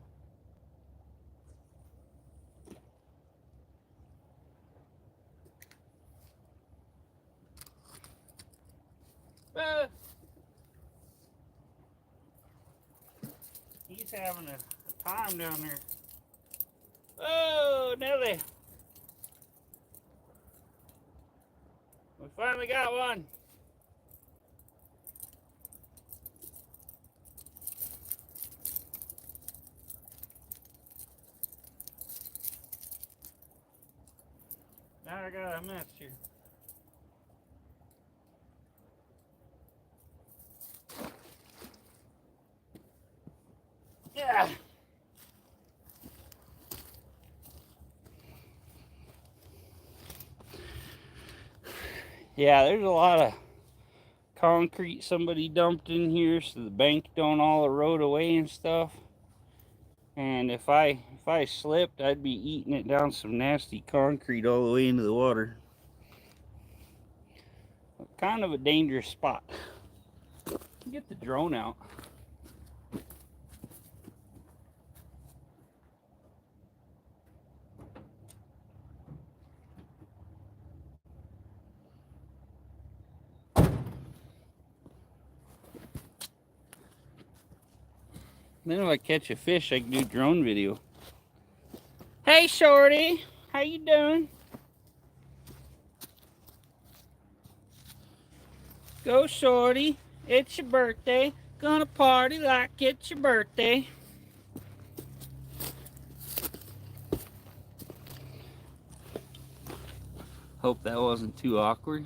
Ah, he's having a time down there. Oh, Nelly. We finally got one. Now I got a mess here. Yeah. Yeah, there's a lot of concrete somebody dumped in here so the bank don't all erode away and stuff. And if I slipped, I'd be eating it down some nasty concrete all the way into the water. Kind of a dangerous spot. Get the drone out. Then if I catch a fish, I can do drone video. Hey, shorty, how you doing? Go, shorty. It's your birthday. Gonna party like it's your birthday. Hope that wasn't too awkward.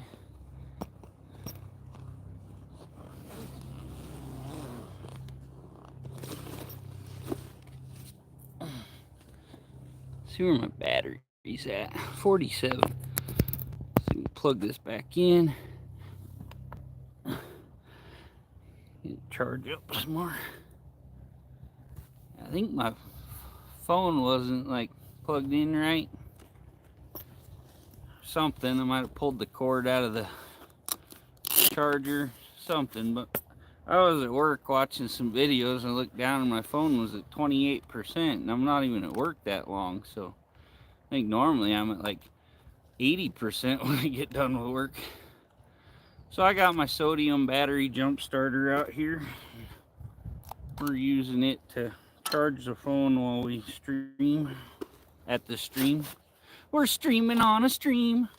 See where my battery's at. 47. So we can plug this back in. Charge up some more. I think my phone wasn't like plugged in right. Something. I might have pulled the cord out of the charger. Something. But I was at work watching some videos and I looked down and my phone was at 28%. And I'm not even at work that long. So I think normally I'm at like 80% when I get done with work. So I got my sodium battery jump starter out here. We're using it to charge the phone while we stream at the stream. We're streaming on a stream.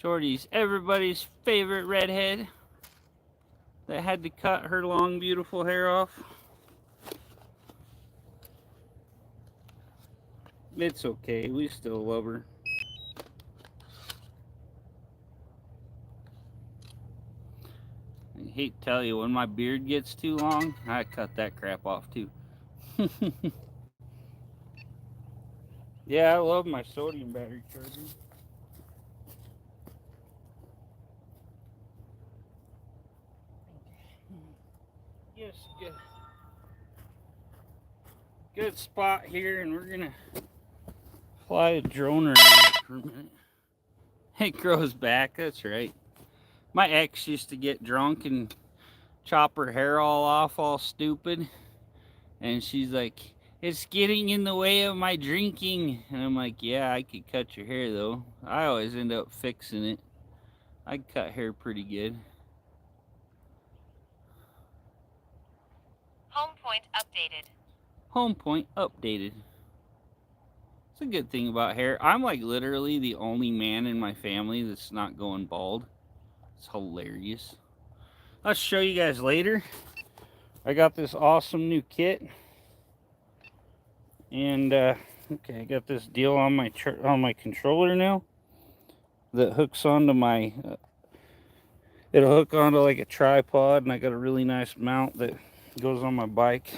Shorty's everybody's favorite redhead that had to cut her long, beautiful hair off. It's okay, we still love her. I hate to tell you, when my beard gets too long, I cut that crap off too. Yeah, I love my sodium battery charger. Yes, good spot here, and we're gonna fly a drone around for a minute. It grows back, that's right. My ex used to get drunk and chop her hair all off, all stupid. And she's like, it's getting in the way of my drinking. And I'm like, yeah, I could cut your hair though. I always end up fixing it. I cut hair pretty good. Home point updated. Home point updated. It's a good thing about hair. I'm like literally the only man in my family that's not going bald. It's hilarious. I'll show you guys later. I got this awesome new kit. And okay, I got this deal on my controller now that hooks onto my it'll hook onto like a tripod, and I got a really nice mount that goes on my bike.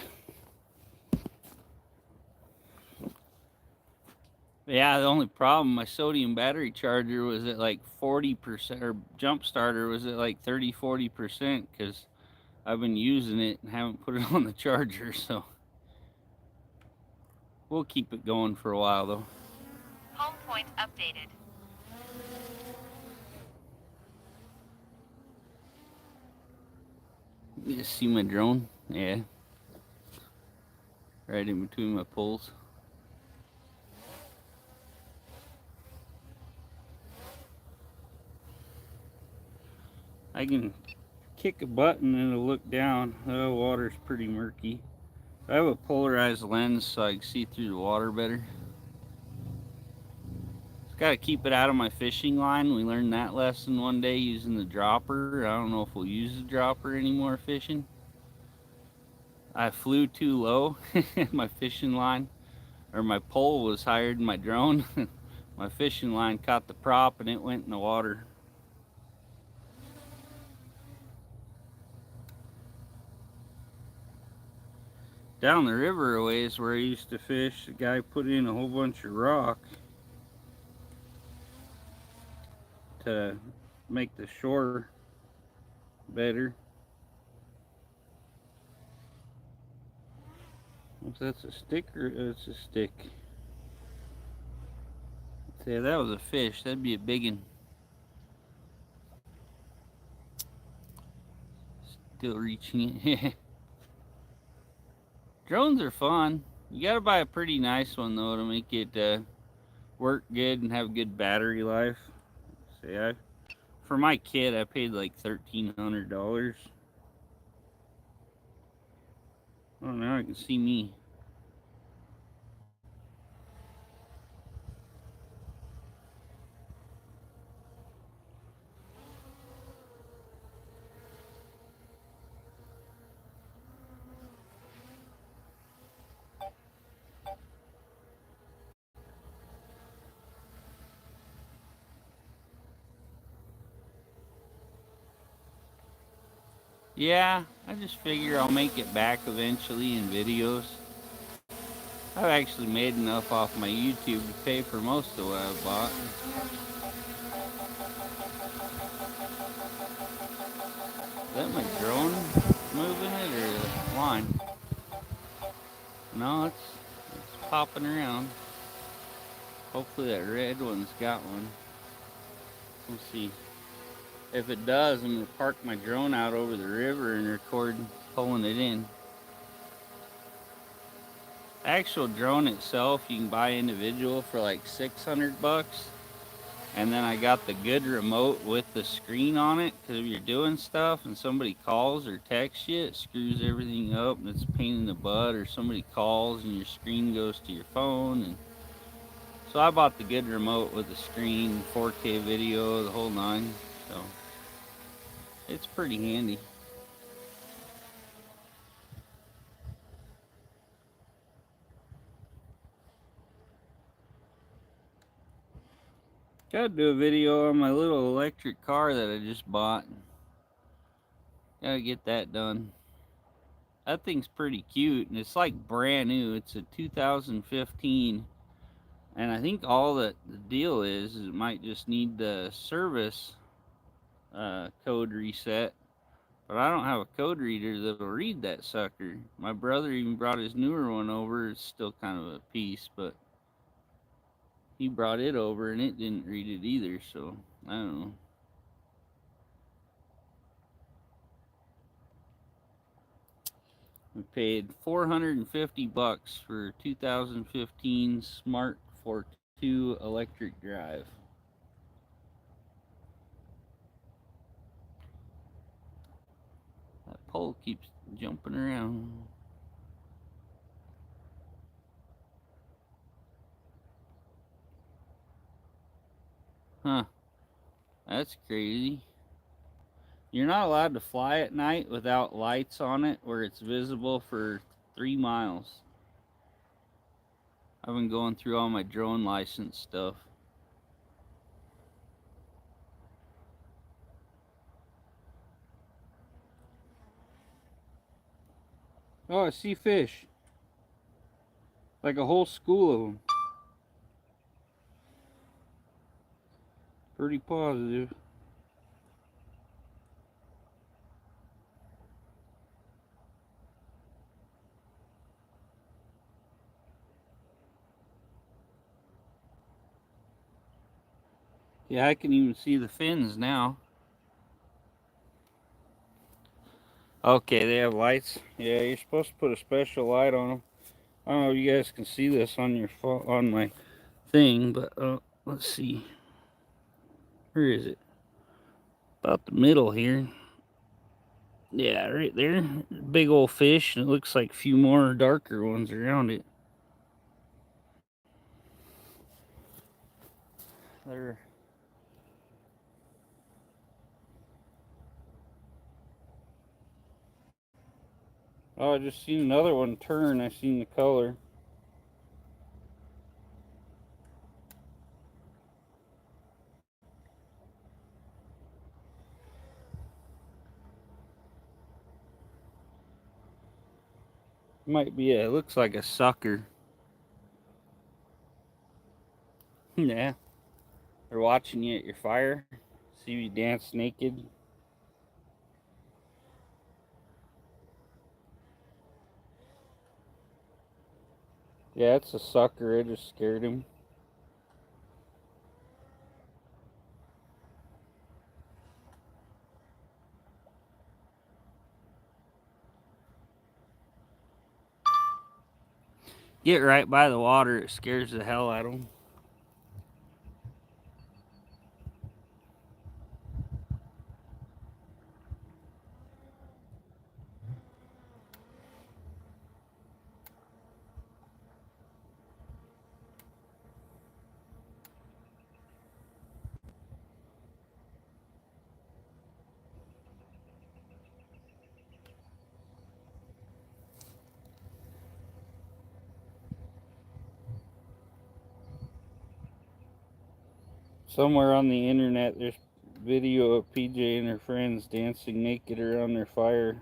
Yeah, the only problem, my sodium battery charger was at like 40%, or jump starter was at like 30-40%, because I've been using it and haven't put it on the charger, so we'll keep it going for a while though. Home point updated. You see my drone? Yeah. Right in between my poles. I can kick a button and it'll look down. The water's pretty murky. I have a polarized lens so I can see through the water better. Just gotta keep it out of my fishing line. We learned that lesson one day using the dropper. I don't know if we'll use the dropper anymore fishing. I flew too low. My fishing line, or my pole was higher than my drone. My fishing line caught the prop and it went in the water. Down the river a ways where I used to fish, the guy put in a whole bunch of rock to make the shore better. If that's a stick or it's a stick. Say that was a fish, that'd be a big one. Still reaching it. Drones are fun. You gotta buy a pretty nice one though to make it work good and have good battery life. See, for my kit I paid like $1,300. Oh, now I can see me. Yeah, I just figure I'll make it back eventually in videos. I've actually made enough off my YouTube to pay for most of what I've bought. Is that my drone moving it or the line? No, it's popping around. Hopefully that red one's got one. We'll see. If it does, I'm gonna park my drone out over the river and record pulling it in. The actual drone itself you can buy individual for like 600 bucks. And then I got the good remote with the screen on it, because if you're doing stuff and somebody calls or texts you, it screws everything up and it's a pain in the butt, or somebody calls and your screen goes to your phone. And So I bought the good remote with the screen, 4K video, the whole nine. So it's pretty handy. Gotta do a video on my little electric car that I just bought. Gotta get that done. That thing's pretty cute, and it's like brand new. It's a 2015, and I think all that the deal is it might just need the service code reset. But I don't have a code reader that'll read that sucker. My brother even brought his newer one over. It's still kind of a piece, but he brought it over and it didn't read it either, so I don't know. We paid $450 for 2015 Smart Fortwo electric drive. That pole keeps jumping around. Huh. That's crazy. You're not allowed to fly at night without lights on it where it's visible for 3 miles. I've been going through all my drone license stuff. Oh, I see fish. Like a whole school of them. Pretty positive. Yeah, I can even see the fins now. Okay, they have lights. Yeah, you're supposed to put a special light on them. I don't know if you guys can see this on your on my thing, but let's see. Where is it? About the middle here. Yeah, right there. Big old fish, and it looks like a few more darker ones around it. They're Oh, I just seen another one turn. I seen the color. Might be it looks like a sucker. Yeah. They're watching you at your fire. See you dance naked. Yeah, it's a sucker. I just scared him. Get right by the water. It scares the hell out of them. Somewhere on the internet, there's video of PJ and her friends dancing naked around their fire.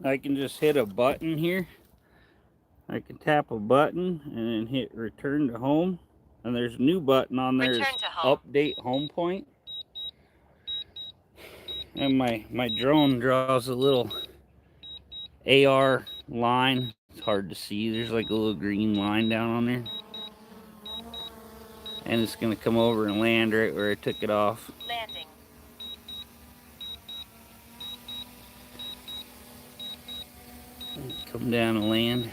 I can just hit a button here. I can tap a button and then hit return to home. And there's a new button on there. Return to home. Update home point. And my drone draws a little AR line. It's hard to see. There's like a little green line down on there. And it's going to come over and land right where I took it off. Landing. come down and land.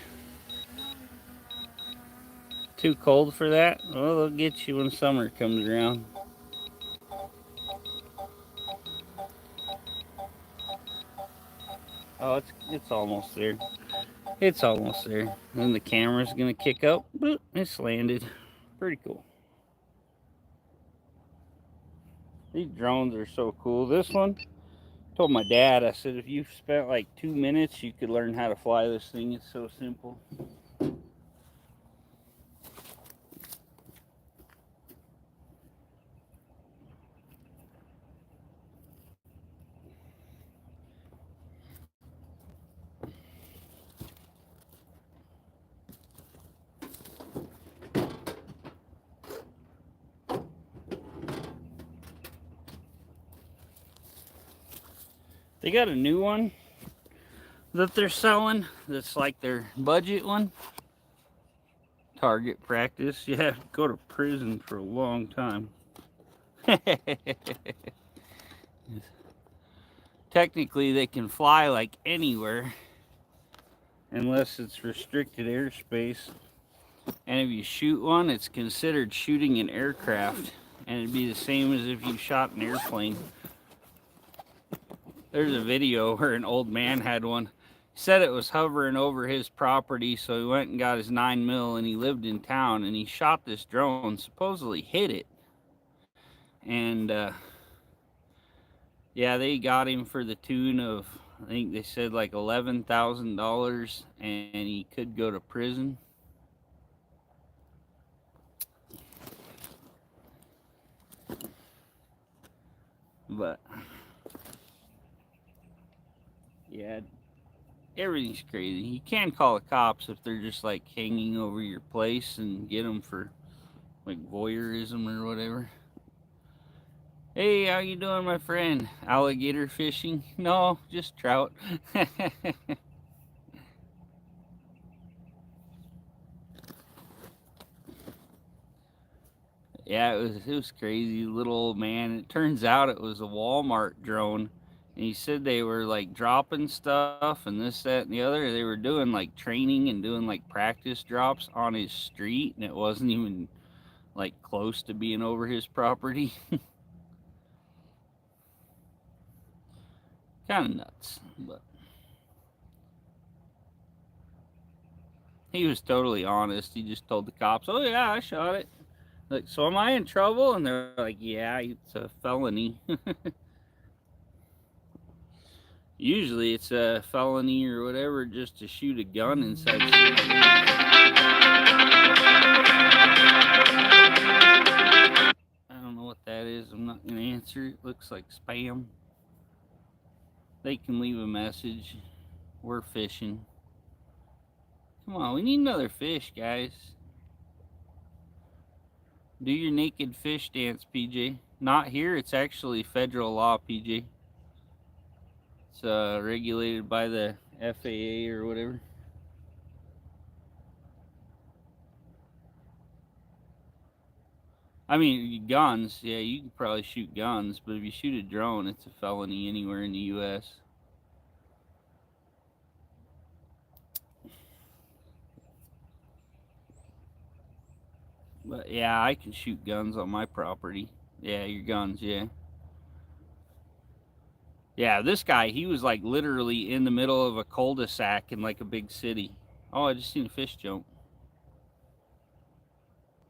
Too cold for that? Well, they'll get you when summer comes around. Oh, it's almost there. It's almost there. Then the camera's gonna kick up. Boop, it's landed. Pretty cool. These drones are so cool. This one, told my dad, I said, if you spent like 2 minutes, you could learn how to fly this thing. It's so simple. They got a new one that they're selling that's like their budget one. Target practice. Yeah, go to prison for a long time. Technically, they can fly like anywhere unless it's restricted airspace. And if you shoot one, it's considered shooting an aircraft, and it'd be the same as if you shot an airplane. There's a video where an old man had one. He said it was hovering over his property, so he went and got his 9mm, and he lived in town, and he shot this drone, supposedly hit it. And yeah, they got him for the tune of, I think they said like $11,000, and he could go to prison. But yeah, everything's crazy. You can call the cops if they're just like hanging over your place and get them for like voyeurism or whatever. Hey, how you doing, my friend? Alligator fishing? No, just trout. Yeah, it was crazy. Little old man. It turns out it was a Walmart drone. And he said they were like dropping stuff and this, that, and the other. They were doing like training and doing like practice drops on his street, and it wasn't even like close to being over his property. Kind of nuts, but he was totally honest. He just told the cops, "Oh yeah, I shot it." Like, so am I in trouble? And they're like, "Yeah, it's a felony." Usually it's a felony or whatever just to shoot a gun inside city limits. I don't know what that is. I'm not going to answer. It looks like spam. They can leave a message. We're fishing. Come on, we need another fish, guys. Do your naked fish dance, PJ. Not here. It's actually federal law, PJ. It's regulated by the FAA or whatever. I mean, guns, yeah, you can probably shoot guns, but if you shoot a drone, it's a felony anywhere in the U.S. But yeah, I can shoot guns on my property. Yeah, your guns, yeah. Yeah, this guy, he was like literally in the middle of a cul-de-sac in like a big city. Oh, I just seen a fish jump.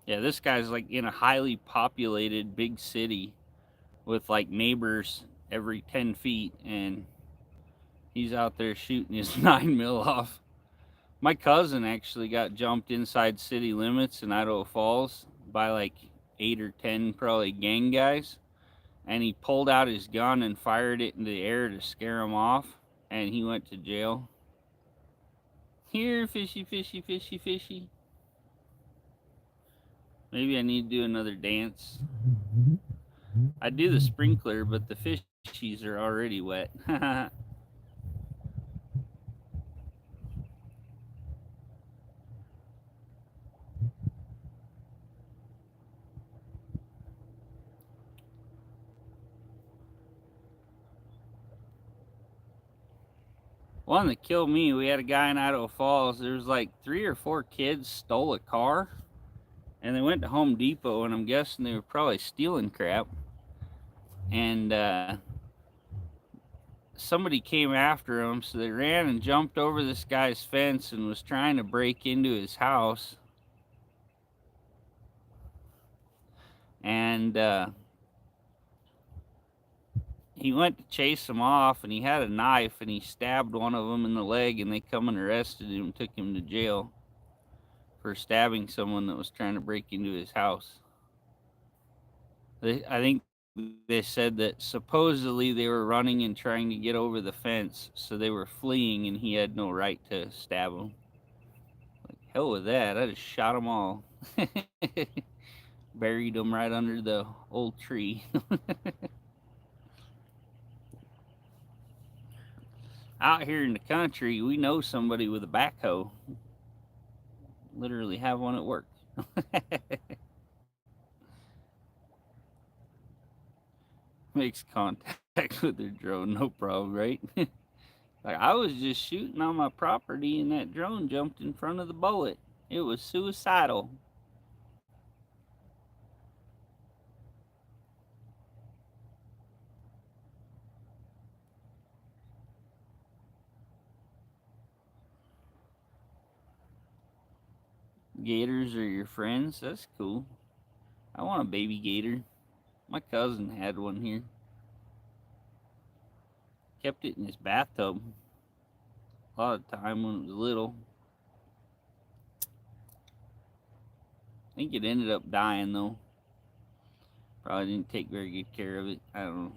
Yeah, this guy's like in a highly populated big city with like neighbors every 10 feet, and he's out there shooting his 9mm off. My cousin actually got jumped inside city limits in Idaho Falls by like 8 or 10 probably gang guys, and he pulled out his gun and fired it into the air to scare him off, and he went to jail. Here, fishy, fishy, fishy, fishy. Maybe I need to do another dance. I do the sprinkler, but the fishies are already wet. One that killed me, we had a guy in Idaho Falls. There was like 3 or 4 kids stole a car, and they went to Home Depot, and I'm guessing they were probably stealing crap. And somebody came after them, so they ran and jumped over this guy's fence and was trying to break into his house. And he went to chase them off, and he had a knife, and he stabbed one of them in the leg, and they come and arrested him and took him to jail for stabbing someone that was trying to break into his house. I think they said that supposedly they were running and trying to get over the fence, so they were fleeing, and he had no right to stab them. Like, hell with that, I just shot them all. Buried them right under the old tree. Out here in the country, we know somebody with a backhoe. Literally have one at work. Makes contact with their drone, no problem, right? Like, I was just shooting on my property and that drone jumped in front of the bullet. It was suicidal. Gators are your friends? That's cool. I want a baby gator. My cousin had one here. Kept it in his bathtub a lot of the time when it was little. I think it ended up dying though. Probably didn't take very good care of it. I don't know.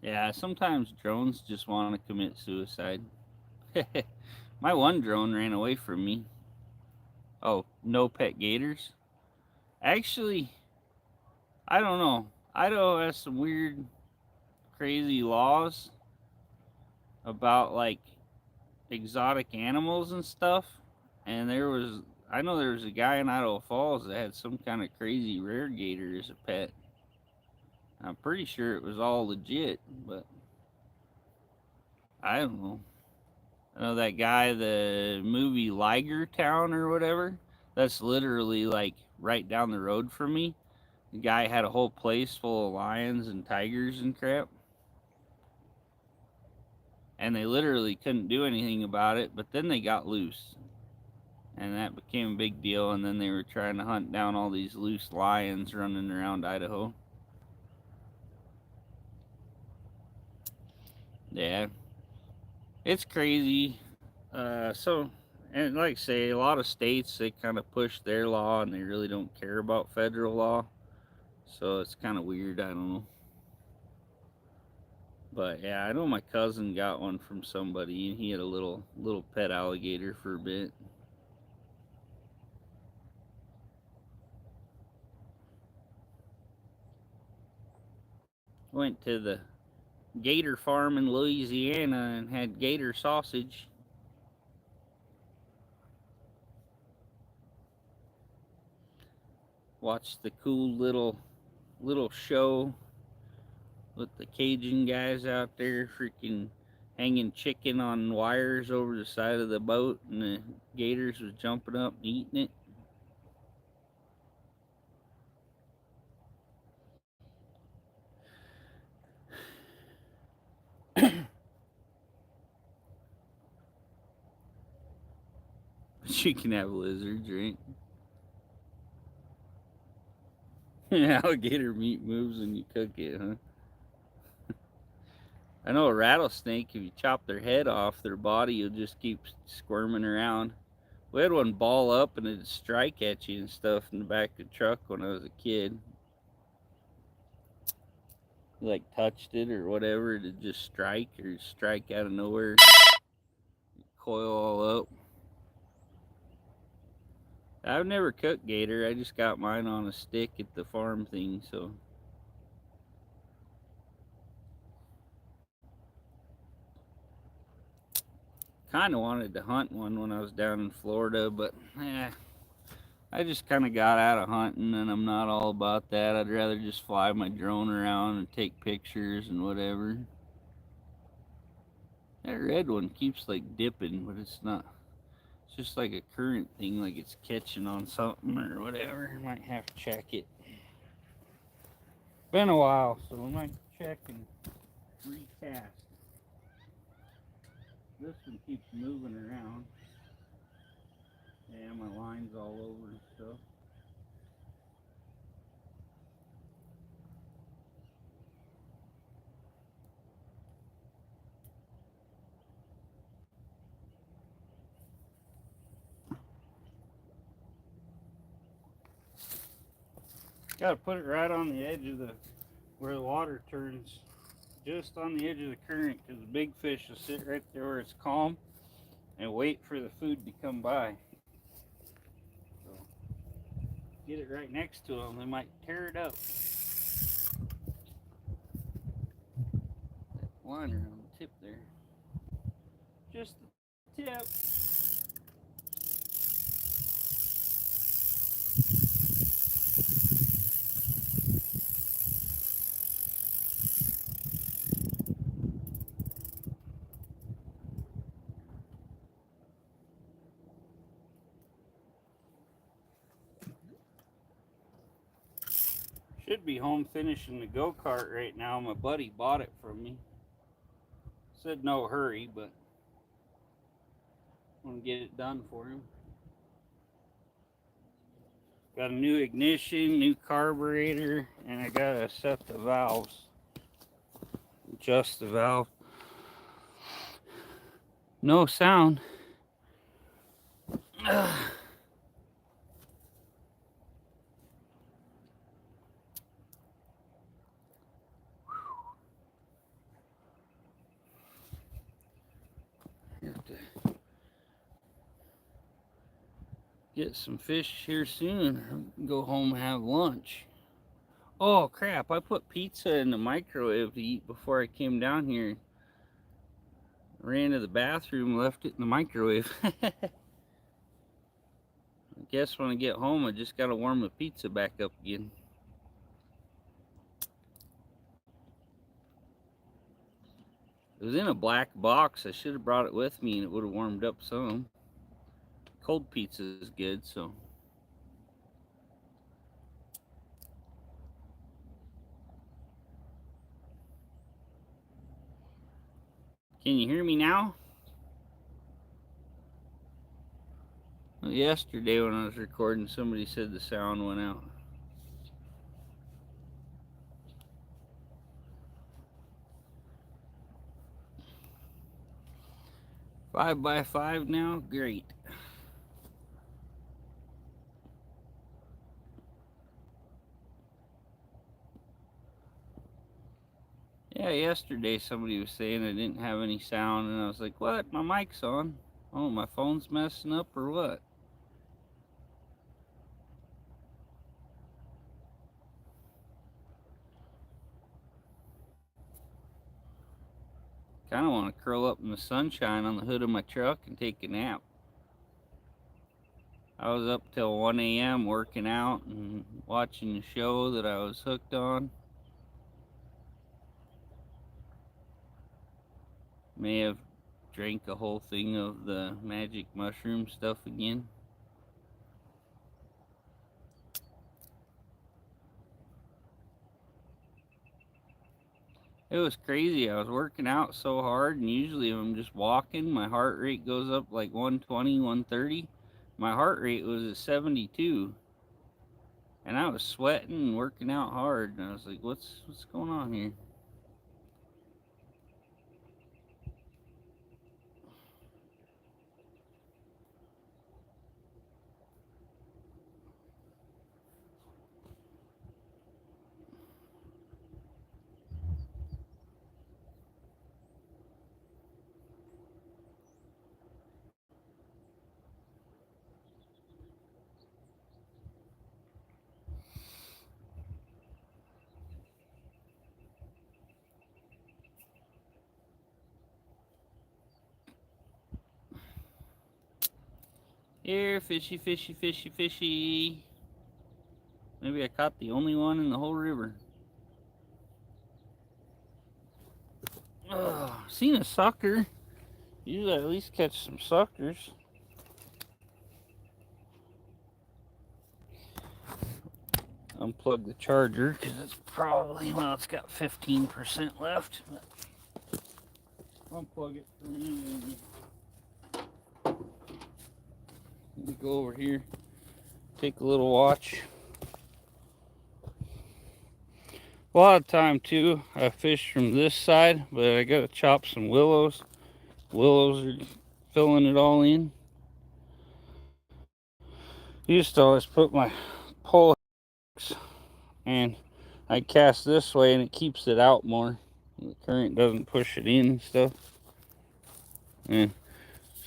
Yeah, sometimes drones just want to commit suicide. My one drone ran away from me. Oh, no pet gators? Actually, I don't know. Idaho has some weird, crazy laws about like exotic animals and stuff. And I know there was a guy in Idaho Falls that had some kind of crazy rare gator as a pet. I'm pretty sure it was all legit, but I don't know. I know that guy, the movie Liger Town or whatever, that's literally like right down the road from me. The guy had a whole place full of lions and tigers and crap. And they literally couldn't do anything about it, but then they got loose. And that became a big deal, and then they were trying to hunt down all these loose lions running around Idaho. Yeah. It's crazy. And like I say, a lot of states, they kind of push their law and they really don't care about federal law. So it's kind of weird. I don't know. But yeah, I know my cousin got one from somebody, and he had a little pet alligator for a bit. Went to the gator farm in Louisiana and had gator sausage. Watched the cool little show with the Cajun guys out there freaking hanging chicken on wires over the side of the boat, and the gators was jumping up and eating it. But you can have lizards, right? Alligator meat moves when you cook it, huh? I know a rattlesnake, if you chop their head off, their body will just keep squirming around. We had one ball up and it'd strike at you and stuff in the back of the truck when I was a kid. You like touched it or whatever, it'd just strike out of nowhere, coil all up. I've never cooked gator. I just got mine on a stick at the farm thing, so. kind of wanted to hunt one when I was down in Florida, but I just kind of got out of hunting, and I'm not all about that. I'd rather just fly my drone around and take pictures and whatever. That red one keeps like dipping, but it's not. It's just like a current thing, like it's catching on something or whatever. I might have to check it. Been a while, so I might check and recast. This one keeps moving around. Yeah, my line's all over and stuff. Gotta put it right on the edge of where the water turns, just on the edge of the current, because the big fish will sit right there where it's calm and wait for the food to come by. So get it right next to them, they might tear it up. That liner on the tip there, just the tip. Should be home finishing the go-kart right now. My buddy bought it from me. Said no hurry, but I'm gonna get it done for him. Got a new ignition, new carburetor, and I gotta set the valves. Adjust the valve. No sound. Have to get some fish here soon. Go home and have lunch. Oh crap, I put pizza in the microwave to eat before I came down here. Ran to the bathroom, left it in the microwave. I guess when I get home, I just gotta warm the pizza back up again. It was in a black box. I should have brought it with me and it would have warmed up some. Cold pizza is good, so. Can you hear me now? Well, yesterday when I was recording, somebody said the sound went out. Five by five now? Great. Yeah, yesterday somebody was saying I didn't have any sound, and I was like, what? My mic's on. Oh, my phone's messing up or what? Kind of want to curl up in the sunshine on the hood of my truck and take a nap. I was up till 1 a.m. working out and watching the show that I was hooked on. May have drank a whole thing of the magic mushroom stuff again. It was crazy. I was working out so hard, and usually if I'm just walking, my heart rate goes up like 120, 130. My heart rate was at 72. And I was sweating and working out hard, and I was like, what's going on here? Here, fishy, fishy, fishy, fishy. Maybe I caught the only one in the whole river. Oh, seen a sucker. Usually at least catch some suckers. Unplug the charger because it's probably, well, it's got 15% left. Unplug it. Let me go over here, take a little watch. A lot of time too, I fish from this side, but I gotta chop some willows. Willows are filling it all in. Used to always put my pole hooks and I cast this way and it keeps it out more. The current doesn't push it in and stuff. And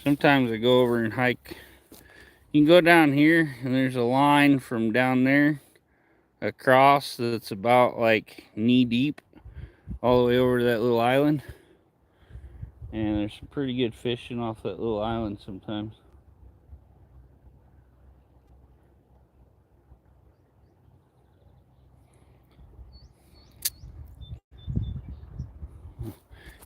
sometimes I go over and hike. You can go down here and there's a line from down there across that's about like knee deep all the way over to that little island. And there's some pretty good fishing off that little island sometimes.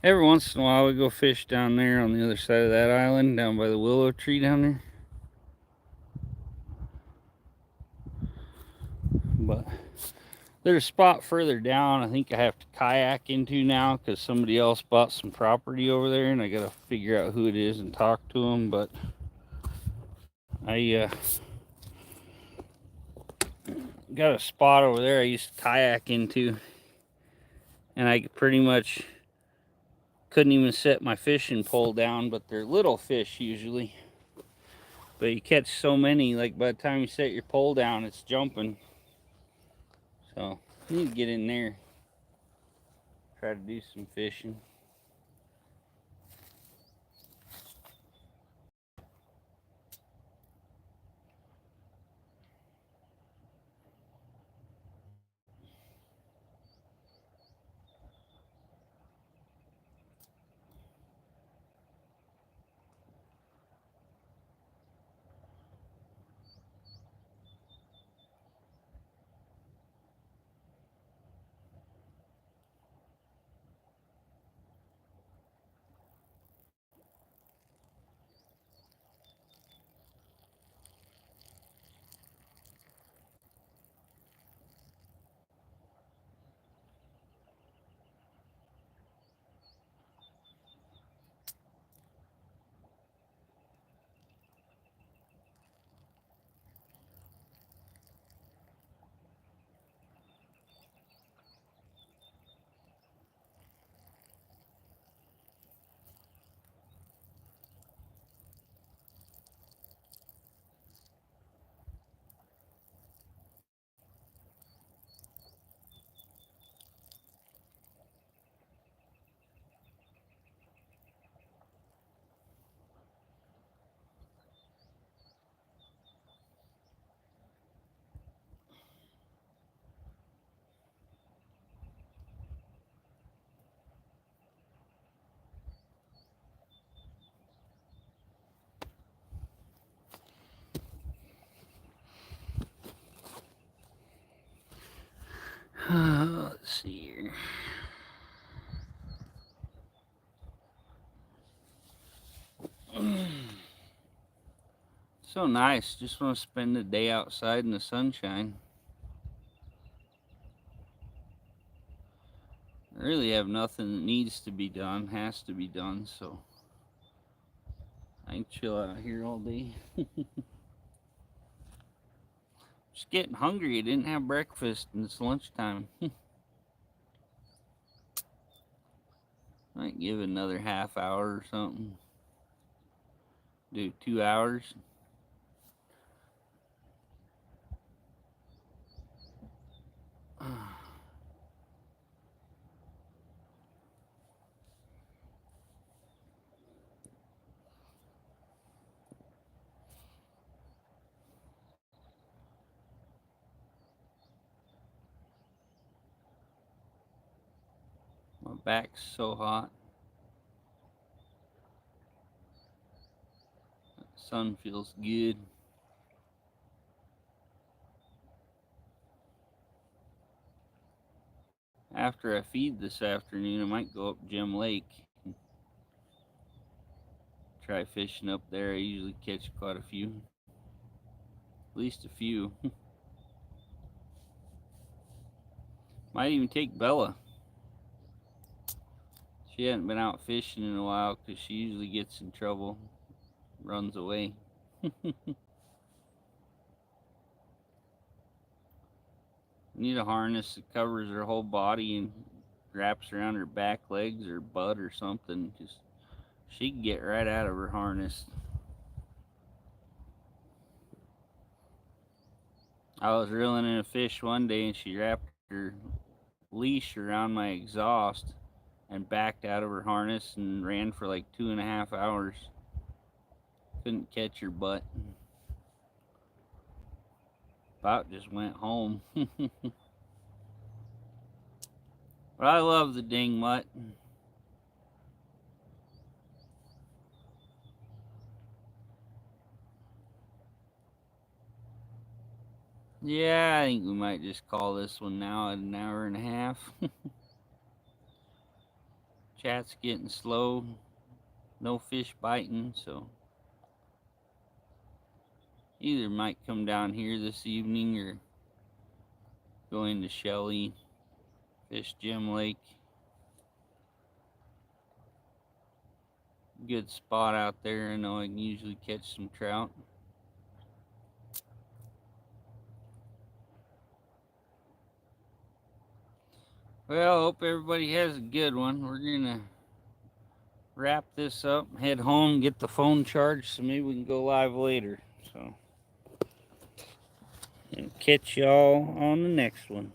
Every once in a while we go fish down there on the other side of that island, down by the willow tree down there. But there's a spot further down I think I have to kayak into now because somebody else bought some property over there and I gotta figure out who it is and talk to them. But I got a spot over there I used to kayak into, and I pretty much couldn't even set my fishing pole down, but they're little fish usually. But you catch so many, like by the time you set your pole down, it's jumping. So I need to get in there, try to do some fishing. Let's see here. So nice. Just want to spend the day outside in the sunshine. I really have nothing that needs to be done, has to be done, so I can chill out here all day. Just getting hungry. I didn't have breakfast and it's lunchtime. Might give it another half hour or something. Do 2 hours. My back's so hot. The sun feels good. after I feed this afternoon, I might go up Gem Lake. Try fishing up there. I usually catch quite a few. At least a few. Might even take Bella. She hadn't been out fishing in a while because she usually gets in trouble, runs away. Need a harness that covers her whole body and wraps around her back legs or butt or something, because she can get right out of her harness. I was reeling in a fish one day and she wrapped her leash around my exhaust and backed out of her harness and ran for like 2.5 hours. Couldn't catch her butt. About just went home. But I love the ding mutt. Yeah, I think we might just call this one now at an hour and a half. Chat's getting slow. No fish biting, so either might come down here this evening or go into Shelley, fish Gem Lake. Good spot out there. I know I can usually catch some trout. Well, hope everybody has a good one. We're gonna wrap this up, head home, get the phone charged, so maybe we can go live later. So, and catch y'all on the next one.